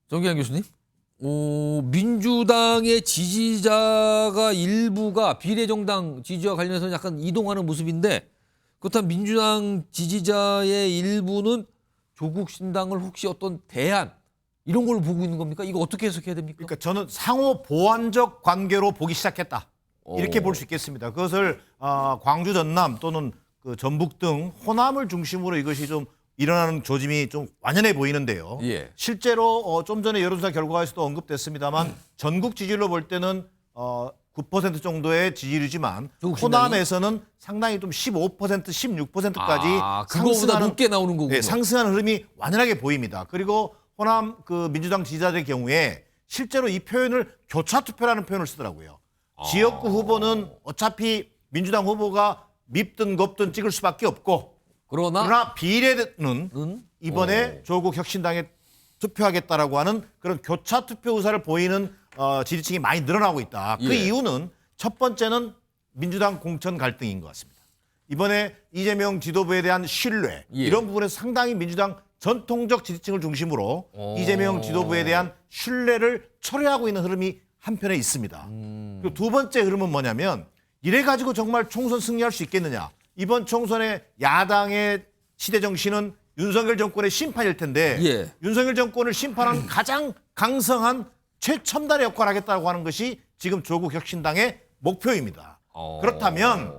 정기환 교수님, 민주당의 지지자가 일부가 비례정당 지지와 관련해서 약간 이동하는 모습인데, 그렇다면 민주당 지지자의 일부는 조국 신당을 혹시 어떤 대안 이런 걸 보고 있는 겁니까? 이거 어떻게 해석해야 됩니까? 그러니까 저는 상호 보완적 관계로 보기 시작했다. 이렇게 볼 수 있겠습니다. 그것을 광주, 전남 또는 그 전북 등 호남을 중심으로 이것이 좀 일어나는 조짐이 좀 완연해 보이는데요. 실제로 좀 전에 여론조사 결과에서도 언급됐습니다만 전국 지지율로 볼 때는 9% 정도의 지지율이지만 호남에서는 상당히 좀 15%, 16%까지 그거보다 높게 나오는 거군요. 상승하는 흐름이 완연하게 보입니다. 그리고 호남 그 민주당 지지자들의 경우에 실제로 이 표현을 교차투표라는 표현을 쓰더라고요. 지역구 후보는 어차피 민주당 후보가 밉든 겁든 찍을 수밖에 없고 그러나 비례는 이번에 조국 혁신당에 투표하겠다라고 하는 그런 교차투표 의사를 보이는 지지층이 많이 늘어나고 있다. 그 이유는 첫 번째는 민주당 공천 갈등인 것 같습니다. 이번에 이재명 지도부에 대한 신뢰 이런 부분에서 상당히 민주당 전통적 지지층을 중심으로 이재명 지도부에 대한 신뢰를 철회하고 있는 흐름이 한편에 있습니다. 그리고 두 번째 흐름은 뭐냐면 이래 가지고 정말 총선 승리할 수 있겠느냐. 이번 총선의 야당의 시대 정신은 윤석열 정권의 심판일 텐데 윤석열 정권을 심판한 가장 강성한 최첨단의 역할을 하겠다고 하는 것이 지금 조국 혁신당의 목표입니다. 그렇다면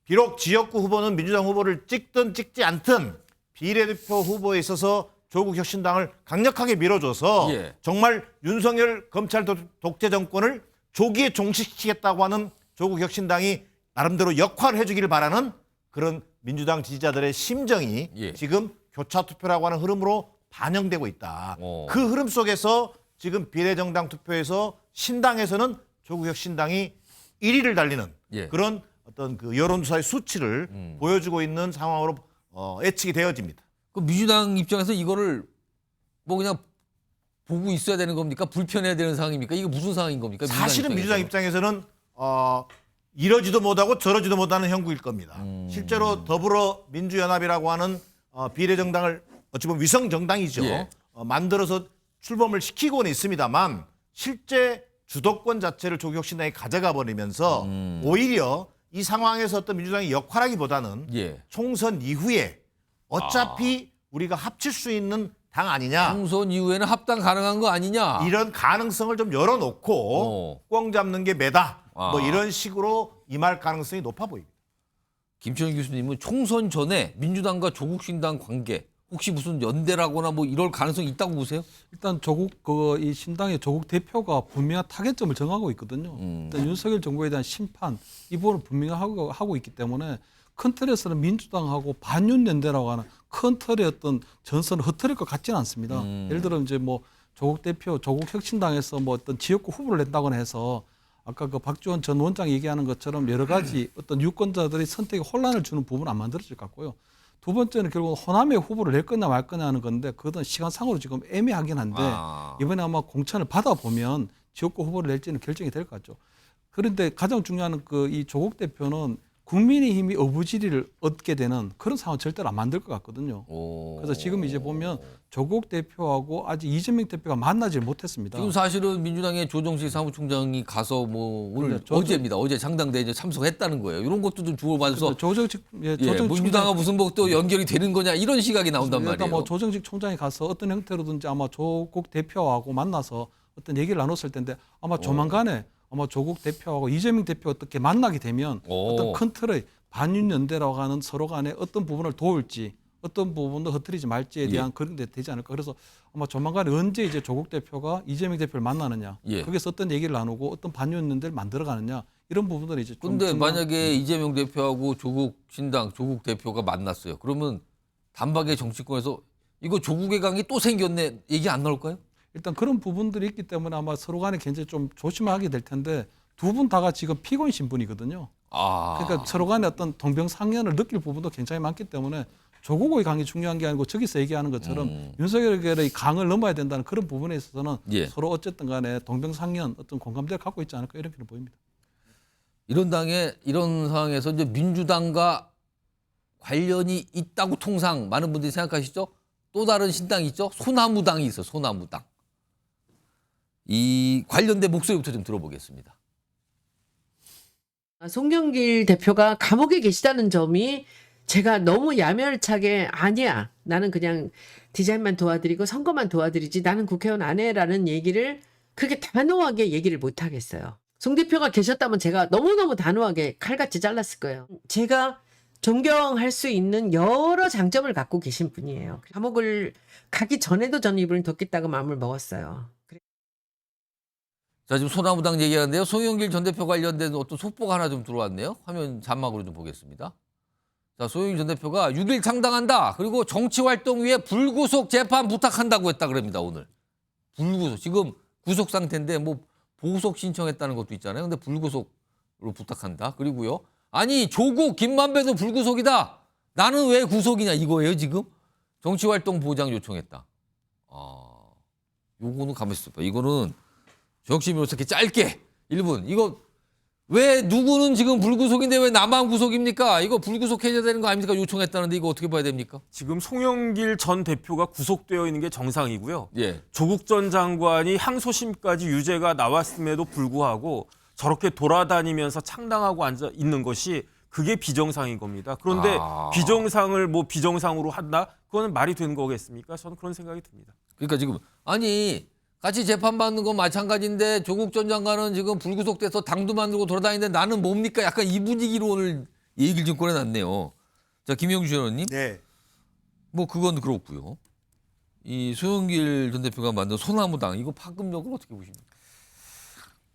비록 지역구 후보는 민주당 후보를 찍든 찍지 않든 비례대표 후보에 있어서 조국 혁신당을 강력하게 밀어줘서 정말 윤석열 검찰 독재 정권을 조기에 종식시키겠다고 하는 조국 혁신당이 나름대로 역할을 해주기를 바라는 그런 민주당 지지자들의 심정이 지금 교차투표라고 하는 흐름으로 반영되고 있다. 그 흐름 속에서 지금 비례정당 투표에서 신당에서는 조국 혁신당이 1위를 달리는 그런 어떤 그 여론조사의 수치를 보여주고 있는 상황으로 예측이 되어집니다. 그 민주당 입장에서 이거를 뭐 그냥 보고 있어야 되는 겁니까? 불편해야 되는 상황입니까? 이게 무슨 상황인 겁니까? 사실은 민주당 입장에서는 이러지도 못하고 저러지도 못하는 형국일 겁니다. 실제로 더불어민주연합이라고 하는 비례정당을 어찌 보면 위성정당이죠. 만들어서 출범을 시키고는 있습니다만 실제 주도권 자체를 조국 혁신당이 가져가 버리면서 오히려 이 상황에서 어떤 민주당의 역할하기보다는 총선 이후에 어차피 우리가 합칠 수 있는 당 아니냐. 총선 이후에는 합당 가능한 거 아니냐. 이런 가능성을 좀 열어놓고 꽝 잡는 게 매다. 뭐 이런 식으로 임할 가능성이 높아 보입니다. 김천일 교수님은 총선 전에 민주당과 조국신당 관계 혹시 무슨 연대라거나 뭐 이럴 가능성이 있다고 보세요? 일단 이 신당의 조국 대표가 분명한 타겟점을 정하고 있거든요. 일단 윤석열 정부에 대한 심판 이 부분을 분명히 하고 있기 때문에 큰 틀에서는 민주당하고 반윤 연대라고 하는 큰 틀의 어떤 전선을 흩어릴 것 같지는 않습니다. 예를 들어 이제 뭐 조국 대표, 조국 혁신당에서 뭐 어떤 지역구 후보를 낸다거나 해서 아까 그 박지원 전 원장이 얘기하는 것처럼 여러 가지 어떤 유권자들의 선택에 혼란을 주는 부분은 안 만들어질 것 같고요. 두 번째는 결국 호남의 후보를 낼 거냐 말 거냐 하는 건데 그것은 시간상으로 지금 애매하긴 한데 이번에 아마 공천을 받아보면 지역구 후보를 낼지는 결정이 될 것 같죠. 그런데 가장 중요한 이 조국 대표는 국민의힘이 어부지리를 얻게 되는 그런 상황 절대로 안 만들 것 같거든요. 그래서 지금 이제 보면 조국 대표하고 아직 이재명 대표가 만나질 못했습니다. 지금 사실은 민주당의 조정식 사무총장이 가서 뭐 오늘 어제입니다. 어제 창당대에 이제 참석했다는 거예요. 이런 것도 좀 주고받아서 조정식 민주당과 무슨 뭐 또 연결이 되는 거냐 이런 시각이 나온단 말이에요. 뭐 조정식 총장이 가서 어떤 형태로든지 아마 조국 대표하고 만나서 어떤 얘기를 나눴을 텐데 아마 조만간에 아마 조국 대표하고 이재명 대표가 어떻게 만나게 되면 어떤 큰 틀의 반윤연대라고 하는 서로 간에 어떤 부분을 도울지 어떤 부분도 흐트리지 말지에 예. 대한 그런 게 되지 않을까. 그래서 아마 조만간에 언제 이제 조국 대표가 이재명 대표를 만나느냐, 예. 거기서 어떤 얘기를 나누고 어떤 반윤연대를 만들어가느냐 이런 부분들이 이제 좀 근데 중요한- 만약에 이재명 대표하고 조국 신당 조국 대표가 만났어요. 그러면 단박에 정치권에서 이거 조국의 강이 또 생겼네 얘기 안 나올까요? 일단 그런 부분들이 있기 때문에 아마 서로 간에 굉장히 좀 조심하게 될 텐데 두 분 다가 지금 피고인 신분이거든요. 그러니까 서로 간에 어떤 동병상련을 느낄 부분도 굉장히 많기 때문에 조국의 강이 중요한 게 아니고 저기서 얘기하는 것처럼 윤석열의 강을 넘어야 된다는 그런 부분에 있어서는 예. 서로 어쨌든 간에 동병상련 어떤 공감대를 갖고 있지 않을까 이렇게 보입니다. 이런 상황에서 이제 민주당과 관련이 있다고 통상 많은 분들이 생각하시죠? 또 다른 신당이 있죠? 소나무당이 있어요. 소나무당. 이 관련된 목소리부터 좀 들어보겠습니다. 송영길 대표가 감옥에 계시다는 점이 제가 너무 야멸차게 아니야. 나는 그냥 디자인만 도와드리고 선거만 도와드리지 나는 국회의원 안 해라는 얘기를 그렇게 단호하게 얘기를 못 하겠어요. 송 대표가 계셨다면 제가 너무너무 단호하게 칼같이 잘랐을 거예요. 제가 존경할 수 있는 여러 장점을 갖고 계신 분이에요. 감옥을 가기 전에도 저는 이분을 돕겠다고 마음을 먹었어요. 자, 지금 소나무당 얘기하는데요. 송영길 전 대표 관련된 어떤 속보가 하나 좀 들어왔네요. 화면 자막으로 좀 보겠습니다. 자, 송영길 전 대표가 6일 창당한다. 그리고 정치활동 위에 불구속 재판 부탁한다고 했다 그럽니다, 오늘. 불구속. 지금 구속 상태인데 뭐 보석 신청했다는 것도 있잖아요. 근데 불구속으로 부탁한다. 그리고요. 아니, 조국, 김만배도 불구속이다. 나는 왜 구속이냐 이거예요, 지금? 정치활동 보장 요청했다. 요거는 가만히 있어봐. 이거는 정치민으로 이렇게 짧게 1분. 이거 왜 누구는 지금 불구속인데 왜 나만 구속입니까? 이거 불구속해야 되는 거 아닙니까? 요청했다는데 이거 어떻게 봐야 됩니까? 지금 송영길 전 대표가 구속되어 있는 게 정상이고요. 예. 조국 전 장관이 항소심까지 유죄가 나왔음에도 불구하고 저렇게 돌아다니면서 창당하고 앉아 있는 것이 그게 비정상인 겁니다. 그런데 비정상을 뭐 비정상으로 한다? 그거는 말이 되는 거겠습니까? 저는 그런 생각이 듭니다. 그러니까 지금 아니 같이 재판받는 건 마찬가지인데 조국 전 장관은 지금 불구속돼서 당도 만들고 돌아다니는데 나는 뭡니까? 약간 이 분위기로 오늘 얘기를 좀 꺼내놨네요. 자, 김영주 의원님. 네. 뭐 그건 그렇고요. 이 송영길 전 대표가 만든 소나무당 이거 파급력을 어떻게 보십니까?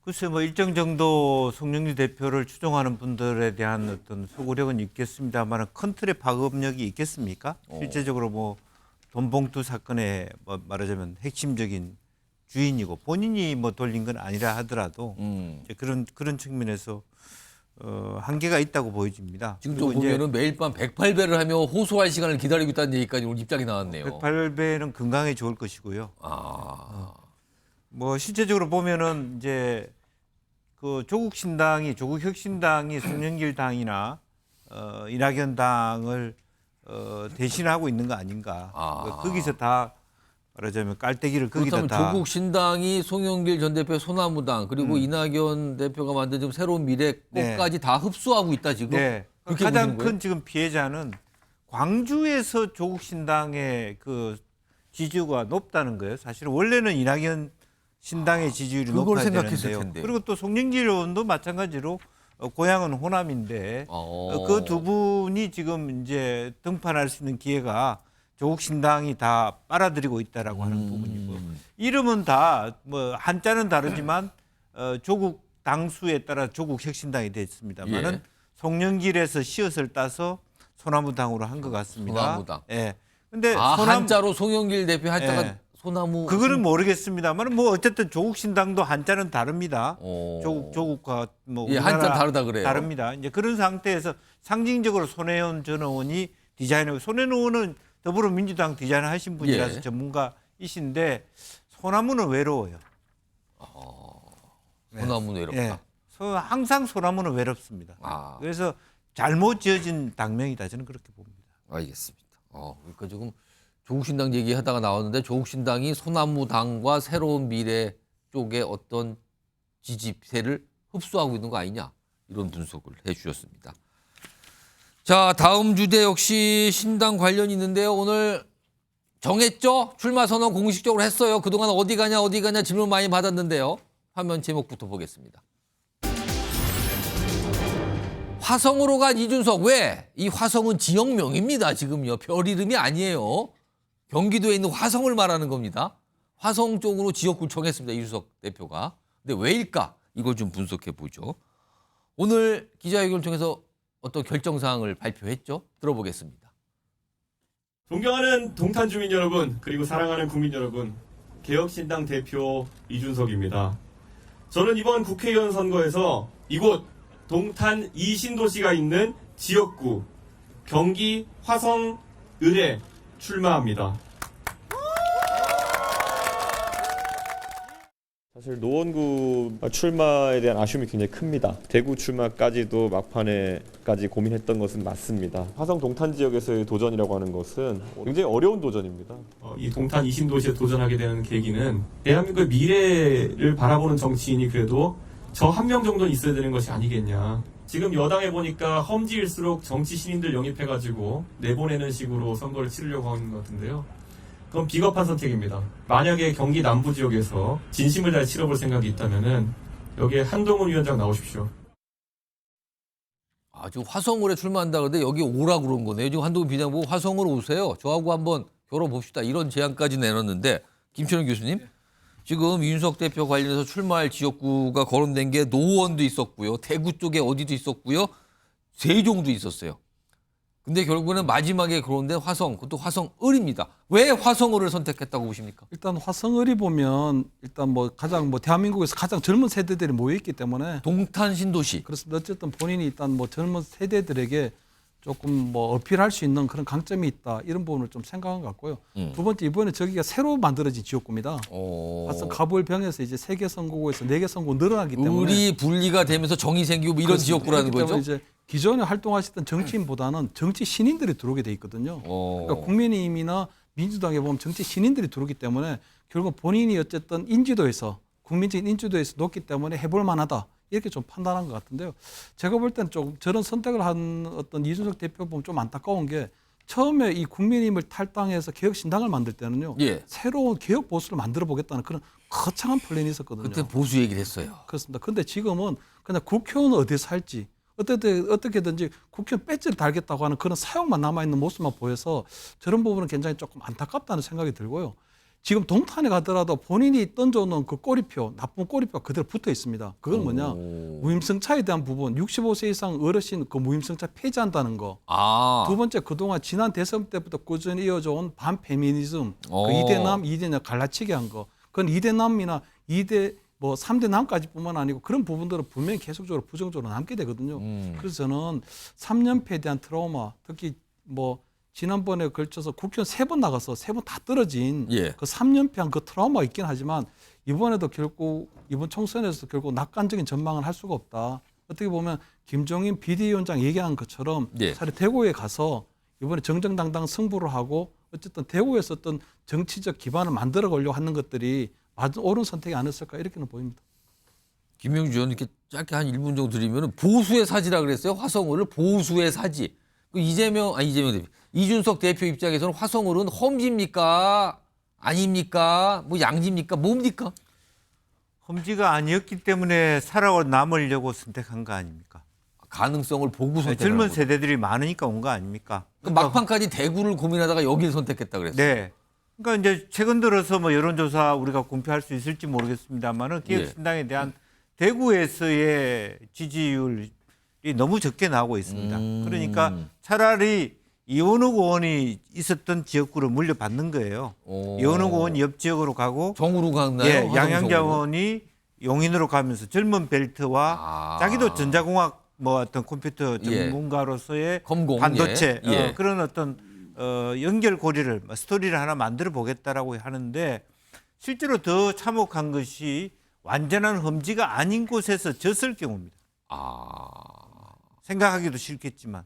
글쎄 뭐 일정 정도 송영길 대표를 추종하는 분들에 대한 어떤 소구력은 있겠습니다만 큰 틀의 파급력이 있겠습니까? 실제적으로 뭐 돈봉투 사건의 뭐 말하자면 핵심적인 주인이고 본인이 뭐 돌린 건 아니라 하더라도 이제 그런 측면에서 한계가 있다고 보여집니다. 지금 또 보면은 매일 밤 108배를 하며 호소할 시간을 기다리고 있다는 얘기까지 오늘 입장이 나왔네요. 108배는 건강에 좋을 것이고요. 뭐 실제적으로 보면은 이제 그 조국 혁신당이 송영길 당이나 이낙연 당을 대신하고 있는 거 아닌가. 거기서 다 말하자면 깔때기를 거기다 그렇다면 다. 조국 신당이 송영길 전 대표 소나무당 그리고 이낙연 대표가 만든 지금 새로운 미래 것까지 다 흡수하고 있다 지금. 네. 그렇게 가장 보시는 거예요? 큰 지금 피해자는 광주에서 조국 신당의 그 지지율가 높다는 거예요. 사실은 원래는 이낙연 신당의 지지율이 그걸 높아야 생각했을 되는데요. 텐데. 그리고 또 송영길 의원도 마찬가지로 고향은 호남인데 그 두 분이 지금 이제 등판할 수 있는 기회가 조국 신당이 다 빨아들이고 있다라고 하는 부분이고 이름은 다 뭐 한자는 다르지만 조국 당수에 따라 조국 혁신당이 됐습니다만은 예. 송영길에서 씨앗을 따서 소나무당으로 한 것 같습니다. 소나무당. 예. 근데 한자로 송영길 대표 한자가 예. 소나무. 그거는 모르겠습니다만 뭐 어쨌든 조국 신당도 한자는 다릅니다. 조국과 뭐 예, 한자 다르다 그래요. 다릅니다. 이제 그런 상태에서 상징적으로 손혜원 전 의원이 디자인하고 손혜원 의원은 더불어민주당 디자인을 하신 분이라서 예. 전문가이신데 소나무는 외로워요. 소나무는 외롭다. 예. 항상 소나무는 외롭습니다. 그래서 잘못 지어진 당명이다 저는 그렇게 봅니다. 알겠습니다. 그러니까 지금 조국신당 얘기하다가 나왔는데 조국신당이 소나무당과 새로운 미래 쪽의 어떤 지지세를 흡수하고 있는 거 아니냐 이런 분석을 해주셨습니다. 자, 다음 주제 역시 신당 관련이 있는데요. 오늘 정했죠? 출마 선언 공식적으로 했어요. 그동안 어디 가냐 질문 많이 받았는데요. 화면 제목부터 보겠습니다. 화성으로 간 이준석. 왜? 이 화성은 지역명입니다. 지금요. 별 이름이 아니에요. 경기도에 있는 화성을 말하는 겁니다. 화성 쪽으로 지역구를 정했습니다. 이준석 대표가. 근데 왜일까? 이걸 좀 분석해 보죠. 오늘 기자회견을 통해서 어떤 결정사항을 발표했죠. 들어보겠습니다. 존경하는 동탄 주민 여러분, 그리고 사랑하는 국민 여러분, 개혁신당 대표 이준석입니다. 저는 이번 국회의원 선거에서 이곳 동탄 이신도시가 있는 지역구 경기 화성 을에 출마합니다. 사실 노원구 출마에 대한 아쉬움이 굉장히 큽니다. 대구 출마까지도 막판에까지 고민했던 것은 맞습니다. 화성 동탄 지역에서의 도전이라고 하는 것은 굉장히 어려운 도전입니다. 이 동탄 이신도시에 도전하게 되는 계기는 대한민국의 미래를 바라보는 정치인이 그래도 저 한 명 정도는 있어야 되는 것이 아니겠냐. 지금 여당에 보니까 험지일수록 정치 신인들 영입해가지고 내보내는 식으로 선거를 치르려고 하는 것 같은데요. 그건 비겁한 선택입니다. 만약에 경기 남부 지역에서 진심을 다해 치러볼 생각이 있다면은 여기에 한동훈 위원장 나오십시오. 지금 화성을에 출마한다 그러는데 여기 오라 그런 거네요. 지금 한동훈 비대위원 보고 화성으로 오세요. 저하고 한번 겨뤄봅시다. 이런 제안까지 내놨는데 김철현 교수님. 지금 이준석 대표 관련해서 출마할 지역구가 거론된 게 노원도 있었고요. 대구 쪽에 어디도 있었고요. 세종도 있었어요. 근데 결국에는 마지막에 거론된 화성, 그것도 화성을입니다. 왜 화성을을 선택했다고 보십니까? 일단 화성을이 보면 일단 뭐 가장 뭐 대한민국에서 가장 젊은 세대들이 모여 있기 때문에 동탄 신도시. 그렇습니다. 어쨌든 본인이 일단 뭐 젊은 세대들에게 조금 뭐 어필할 수 있는 그런 강점이 있다. 이런 부분을 좀 생각한 것 같고요. 두 번째, 이번에 저기가 새로 만들어진 지역구입니다. 화성 가불병에서 이제 3개 선거구에서 4개 선거구 늘어나기 때문에 을이 분리가 되면서 정이 생기고 뭐 이런 지역구라는 거죠. 이제 기존에 활동하셨던 정치인보다는 정치 신인들이 들어오게 돼 있거든요. 그러니까 국민의힘이나 민주당에 보면 정치 신인들이 들어오기 때문에 결국 본인이 어쨌든 인지도에서 국민적인 인지도에서 높기 때문에 해볼 만하다. 이렇게 좀 판단한 것 같은데요. 제가 볼 때는 좀 저런 선택을 한 어떤 이준석 대표 보면 좀 안타까운 게 처음에 이 국민의힘을 탈당해서 개혁신당을 만들 때는요. 새로운 개혁 보수를 만들어 보겠다는 그런 거창한 플랜이 있었거든요. 그때 보수 얘기를 했어요. 그렇습니다. 그런데 지금은 그냥 국회의원 어디서 할지 어떻게든지 국회의원 배지를 달겠다고 하는 그런 사용만 남아있는 모습만 보여서 저런 부분은 굉장히 조금 안타깝다는 생각이 들고요. 지금 동탄에 가더라도 본인이 던져놓은 그 꼬리표, 나쁜 꼬리표가 그대로 붙어 있습니다. 그건 뭐냐? 무임승차에 대한 부분, 65세 이상 어르신 그 무임승차 폐지한다는 거. 두 번째, 그동안 지난 대선 때부터 꾸준히 이어져온 반페미니즘, 그 2대남, 2대녀 갈라치기 한 거. 그건 2대남이나 3대 남까지뿐만 아니고 그런 부분들은 분명히 계속적으로 부정적으로 남게 되거든요. 그래서 저는 3년패에 대한 트라우마, 특히 지난번에 걸쳐서 국회의원 3번 나가서 3번 다 떨어진 그 3년패한 그 트라우마가 있긴 하지만 이번에도 결국 이번 총선에서 결국 낙관적인 전망을 할 수가 없다. 어떻게 보면 김종인 비대위원장 얘기한 것처럼 차라리 대구에 가서 이번에 정정당당 승부를 하고 어쨌든 대구에서 어떤 정치적 기반을 만들어 가려고 하는 것들이 맞은 옳은 선택이 아니었을까 이렇게는 보입니다. 김영주 의원 이렇게 짧게 한 1분 정도 드리면 보수의 사지라 그랬어요. 화성을을 보수의 사지. 이준석 대표 입장에서는 화성을은 험지입니까? 아닙니까? 양지입니까? 뭡니까? 험지가 아니었기 때문에 살아남으려고 선택한 거 아닙니까? 가능성을 보고 선택한 젊은 세대들이 많으니까 온 거 아닙니까? 그러니까 막판까지 대구를 고민하다가 여기를 선택했다 그랬어요. 네. 그러니까 이제 최근 들어서 여론조사 우리가 공표할 수 있을지 모르겠습니다만은 개혁신당에 대한 대구에서의 지지율이 너무 적게 나오고 있습니다. 그러니까 차라리 이원욱 의원이 있었던 지역구를 물려받는 거예요. 이원욱 의원이 옆 지역으로 가고 정으로 갔나요? 양양자 의원이 용인으로 가면서 젊은 벨트와 자기도 전자공학 어떤 컴퓨터 전문가로서의 반도체 그런 어떤 연결고리를 스토리를 하나 만들어 보겠다라고 하는데 실제로 더 참혹한 것이 완전한 험지가 아닌 곳에서 졌을 경우입니다. 생각하기도 싫겠지만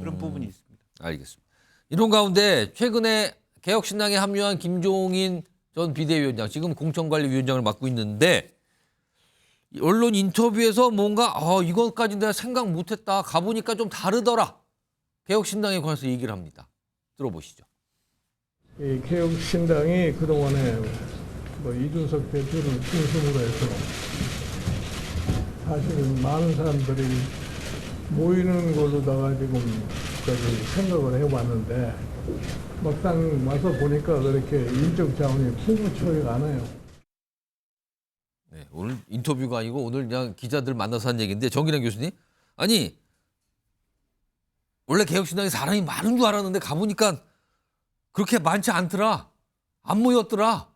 그런 부분이 있습니다. 알겠습니다. 이런 가운데 최근에 개혁신당에 합류한 김종인 전 비대위원장, 지금 공천관리위원장을 맡고 있는데 언론 인터뷰에서 뭔가 이것까지 내가 생각 못했다. 가보니까 좀 다르더라. 개혁신당에 관해서 얘기를 합니다. 들어보시죠. 이 개혁신당이 그동안에 이준석 대표를 중심으로 해서 사실은 많은 사람들이 모이는 걸로다가 지금 생각을 해봤는데 막상 와서 보니까 그렇게 인적 자원이 풍부치가 않아요. 네, 오늘 인터뷰가 아니고 오늘 그냥 기자들 만나서 한 얘기인데 정기란 교수님, 아니 원래 개혁신당에 사람이 많은 줄 알았는데 가보니까 그렇게 많지 않더라. 안 모였더라.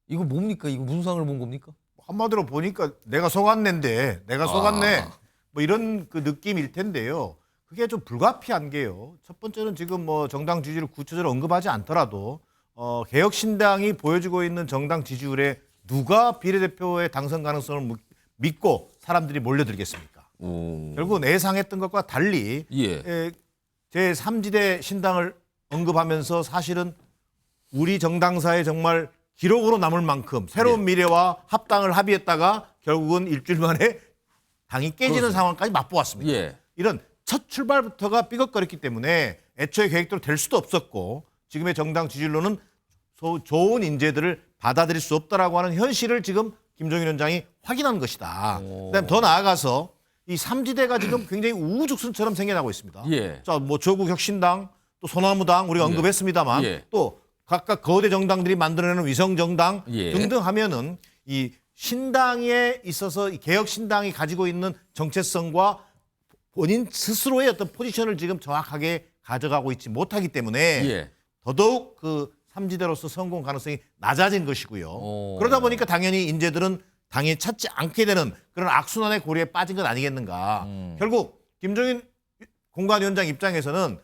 이거 뭡니까? 이거 무슨 상을 본 겁니까? 한마디로 보니까 내가 속았네인데 내가 속았네. 뭐 이런 그 느낌일 텐데요. 그게 좀 불가피한 게요. 첫 번째는 지금 뭐 정당 지지율을 구체적으로 언급하지 않더라도 개혁신당이 보여주고 있는 정당 지지율에 누가 비례대표의 당선 가능성을 믿고 사람들이 몰려들겠습니까? 결국은 예상했던 것과 달리 제3지대 신당을 언급하면서 사실은 우리 정당사에 정말 기록으로 남을 만큼 새로운 미래와 합당을 합의했다가 결국은 일주일 만에 당이 깨지는 상황까지 맛보았습니다. 이런 첫 출발부터가 삐걱거렸기 때문에 애초에 계획대로 될 수도 없었고 지금의 정당 지지율로는 좋은 인재들을 받아들일 수 없다라고 하는 현실을 지금 김종인 위원장이 확인한 것이다. 그다음에 더 나아가서 이 3지대가 지금 굉장히 우후죽순처럼 생겨나고 있습니다. 자, 뭐 조국혁신당, 또 소나무당 우리가 언급했습니다만 또 각각 거대 정당들이 만들어내는 위성정당 등등 하면은 이 신당에 있어서 이 개혁신당이 가지고 있는 정체성과 본인 스스로의 어떤 포지션을 지금 정확하게 가져가고 있지 못하기 때문에 더더욱 그 3지대로서 성공 가능성이 낮아진 것이고요. 그러다 보니까 당연히 인재들은 당에 찾지 않게 되는 그런 악순환의 고리에 빠진 것 아니겠는가. 결국 김종인 공관위원장 입장에서는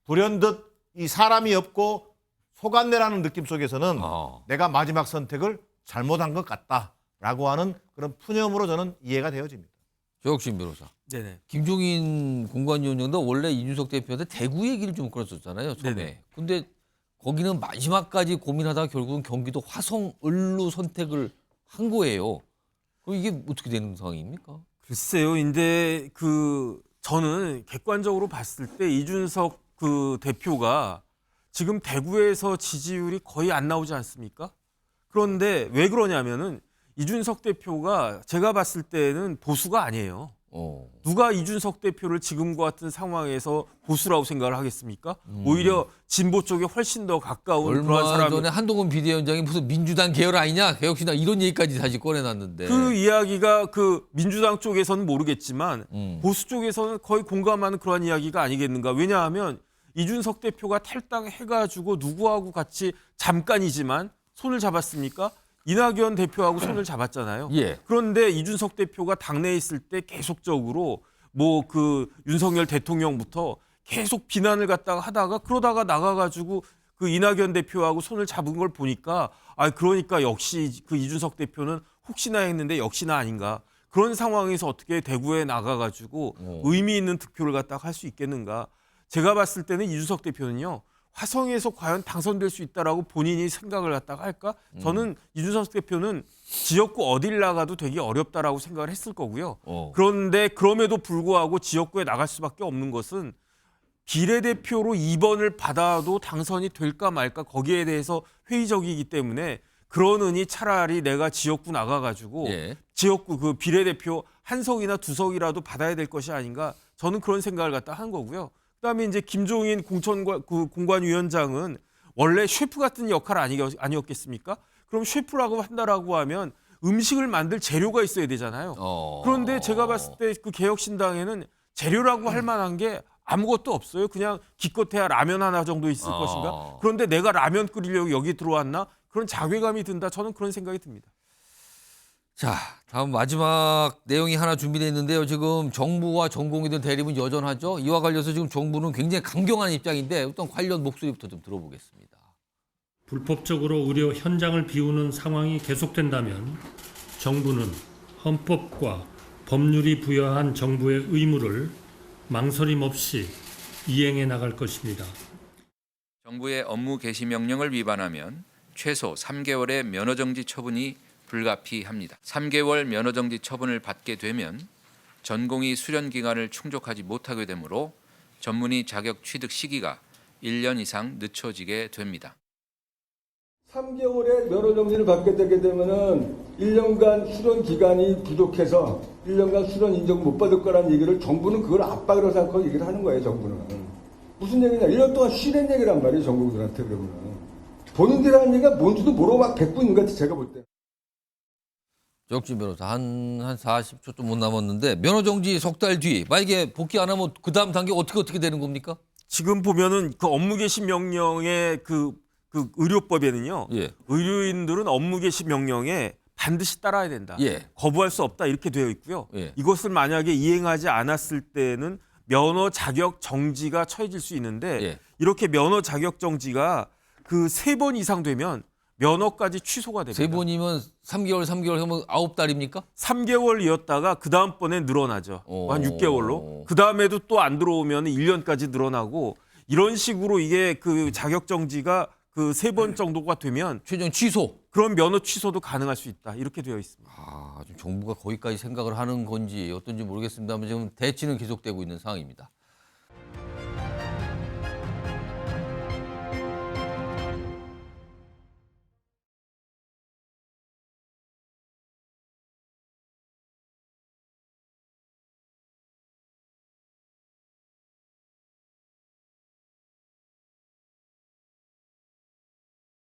불현듯 이 사람이 없고 속았네라는 느낌 속에서는 내가 마지막 선택을 잘못한 것 같다라고 하는 그런 푸념으로 저는 이해가 되어집니다. 조혁신 변호사. 네네. 김종인 공관위원장도 원래 이준석 대표한테 대구 얘기를 좀 끌었었잖아요. 처음에. 네네. 근데 거기는 마지막까지 고민하다가 결국은 경기도 화성을로 선택을 한 거예요. 그럼 이게 어떻게 되는 상황입니까? 글쎄요. 근데 저는 객관적으로 봤을 때 이준석 그 대표가 지금 대구에서 지지율이 거의 안 나오지 않습니까? 그런데 왜 그러냐면은 이준석 대표가 제가 봤을 때는 보수가 아니에요. 누가 이준석 대표를 지금과 같은 상황에서 보수라고 생각을 하겠습니까? 오히려 진보 쪽에 훨씬 더 가까운 그런 얼마 사람이. 전에 한동훈 비대위원장이 무슨 민주당 계열 아니냐, 개혁신당 이런 얘기까지 다시 꺼내놨는데. 그 이야기가 그 민주당 쪽에서는 모르겠지만 보수 쪽에서는 거의 공감하는 그런 이야기가 아니겠는가. 왜냐하면 이준석 대표가 탈당해가지고 누구하고 같이 잠깐이지만 손을 잡았습니까? 이낙연 대표하고 손을 잡았잖아요. 그런데 이준석 대표가 당내에 있을 때 계속적으로 뭐 그 윤석열 대통령부터 계속 비난을 갖다가 하다가 그러다가 나가가지고 그 이낙연 대표하고 손을 잡은 걸 보니까 그러니까 역시 그 이준석 대표는 혹시나 했는데 역시나 아닌가. 그런 상황에서 어떻게 대구에 나가가지고 의미 있는 득표를 갖다가 할 수 있겠는가. 제가 봤을 때는 이준석 대표는요. 화성에서 과연 당선될 수 있다라고 본인이 생각을 갖다가 할까? 저는 이준석 대표는 지역구 어딜 나가도 되게 어렵다라고 생각을 했을 거고요. 그런데 그럼에도 불구하고 지역구에 나갈 수밖에 없는 것은 비례대표로 2번을 받아도 당선이 될까 말까 거기에 대해서 회의적이기 때문에 그러느니 차라리 내가 지역구 나가가지고 지역구 그 비례대표 한 석이나 두 석이라도 받아야 될 것이 아닌가 저는 그런 생각을 갖다 한 거고요. 그다음에 이제 김종인 공관위원장은 원래 셰프 같은 역할 아니었겠습니까? 그럼 셰프라고 한다라고 하면 음식을 만들 재료가 있어야 되잖아요. 그런데 제가 봤을 때 그 개혁신당에는 재료라고 할 만한 게 아무것도 없어요. 그냥 기껏해야 라면 하나 정도 있을 것인가. 그런데 내가 라면 끓이려고 여기 들어왔나? 그런 자괴감이 든다. 저는 그런 생각이 듭니다. 자, 다음 마지막 내용이 하나 준비되어 있는데요. 지금 정부와 전공의들 대립은 여전하죠. 이와 관련해서 지금 정부는 굉장히 강경한 입장인데 어떤 관련 목소리부터 좀 들어보겠습니다. 불법적으로 의료 현장을 비우는 상황이 계속된다면 정부는 헌법과 법률이 부여한 정부의 의무를 망설임 없이 이행해 나갈 것입니다. 정부의 업무 개시 명령을 위반하면 최소 3개월의 면허정지 처분이 불가피합니다. 3개월 면허정지 처분을 받게 되면 전공의 수련 기간을 충족하지 못하게 되므로 전문의 자격 취득 시기가 1년 이상 늦춰지게 됩니다. 3개월의 면허 정지를 받게 되게 되면은 1년간 수련 기간이 부족해서 1년간 수련 인정 못 받을 거라는 얘기를 정부는 그걸 압박으로 생각하고 얘기를 하는 거예요, 정부는. 무슨 얘기냐? 1년 동안 쉬는 얘기란 말이에요, 전국들한테 그러면. 본인들이 하는 얘기가 뭔지도 모르고 막 뱉고 있는 것 같아, 제가 볼 때. 조혁진 변호사 한 40초 좀 못 남았는데 면허 정지 석 달 뒤 만약에 복귀 안 하면 그 다음 단계 어떻게 되는 겁니까? 지금 보면은 그 업무 개시 명령의 그 의료법에는요. 예. 의료인들은 업무 개시 명령에 반드시 따라야 된다. 예. 거부할 수 없다 이렇게 되어 있고요. 예. 이것을 만약에 이행하지 않았을 때는 면허 자격 정지가 처해질 수 있는데 예. 이렇게 면허 자격 정지가 그 3번 이상 되면 면허까지 취소가 됩니다. 3번이면 3개월 하면 9달입니까? 3개월이었다가 그 다음번에 늘어나죠. 한 6개월로. 그 다음에도 또 안 들어오면 1년까지 늘어나고 이런 식으로 이게 그 자격 정지가 그 3번 정도가 되면 최종 취소. 그런 면허 취소도 가능할 수 있다. 이렇게 되어 있습니다. 좀 정부가 거기까지 생각을 하는 건지 어떤지 모르겠습니다만 지금 대치는 계속되고 있는 상황입니다.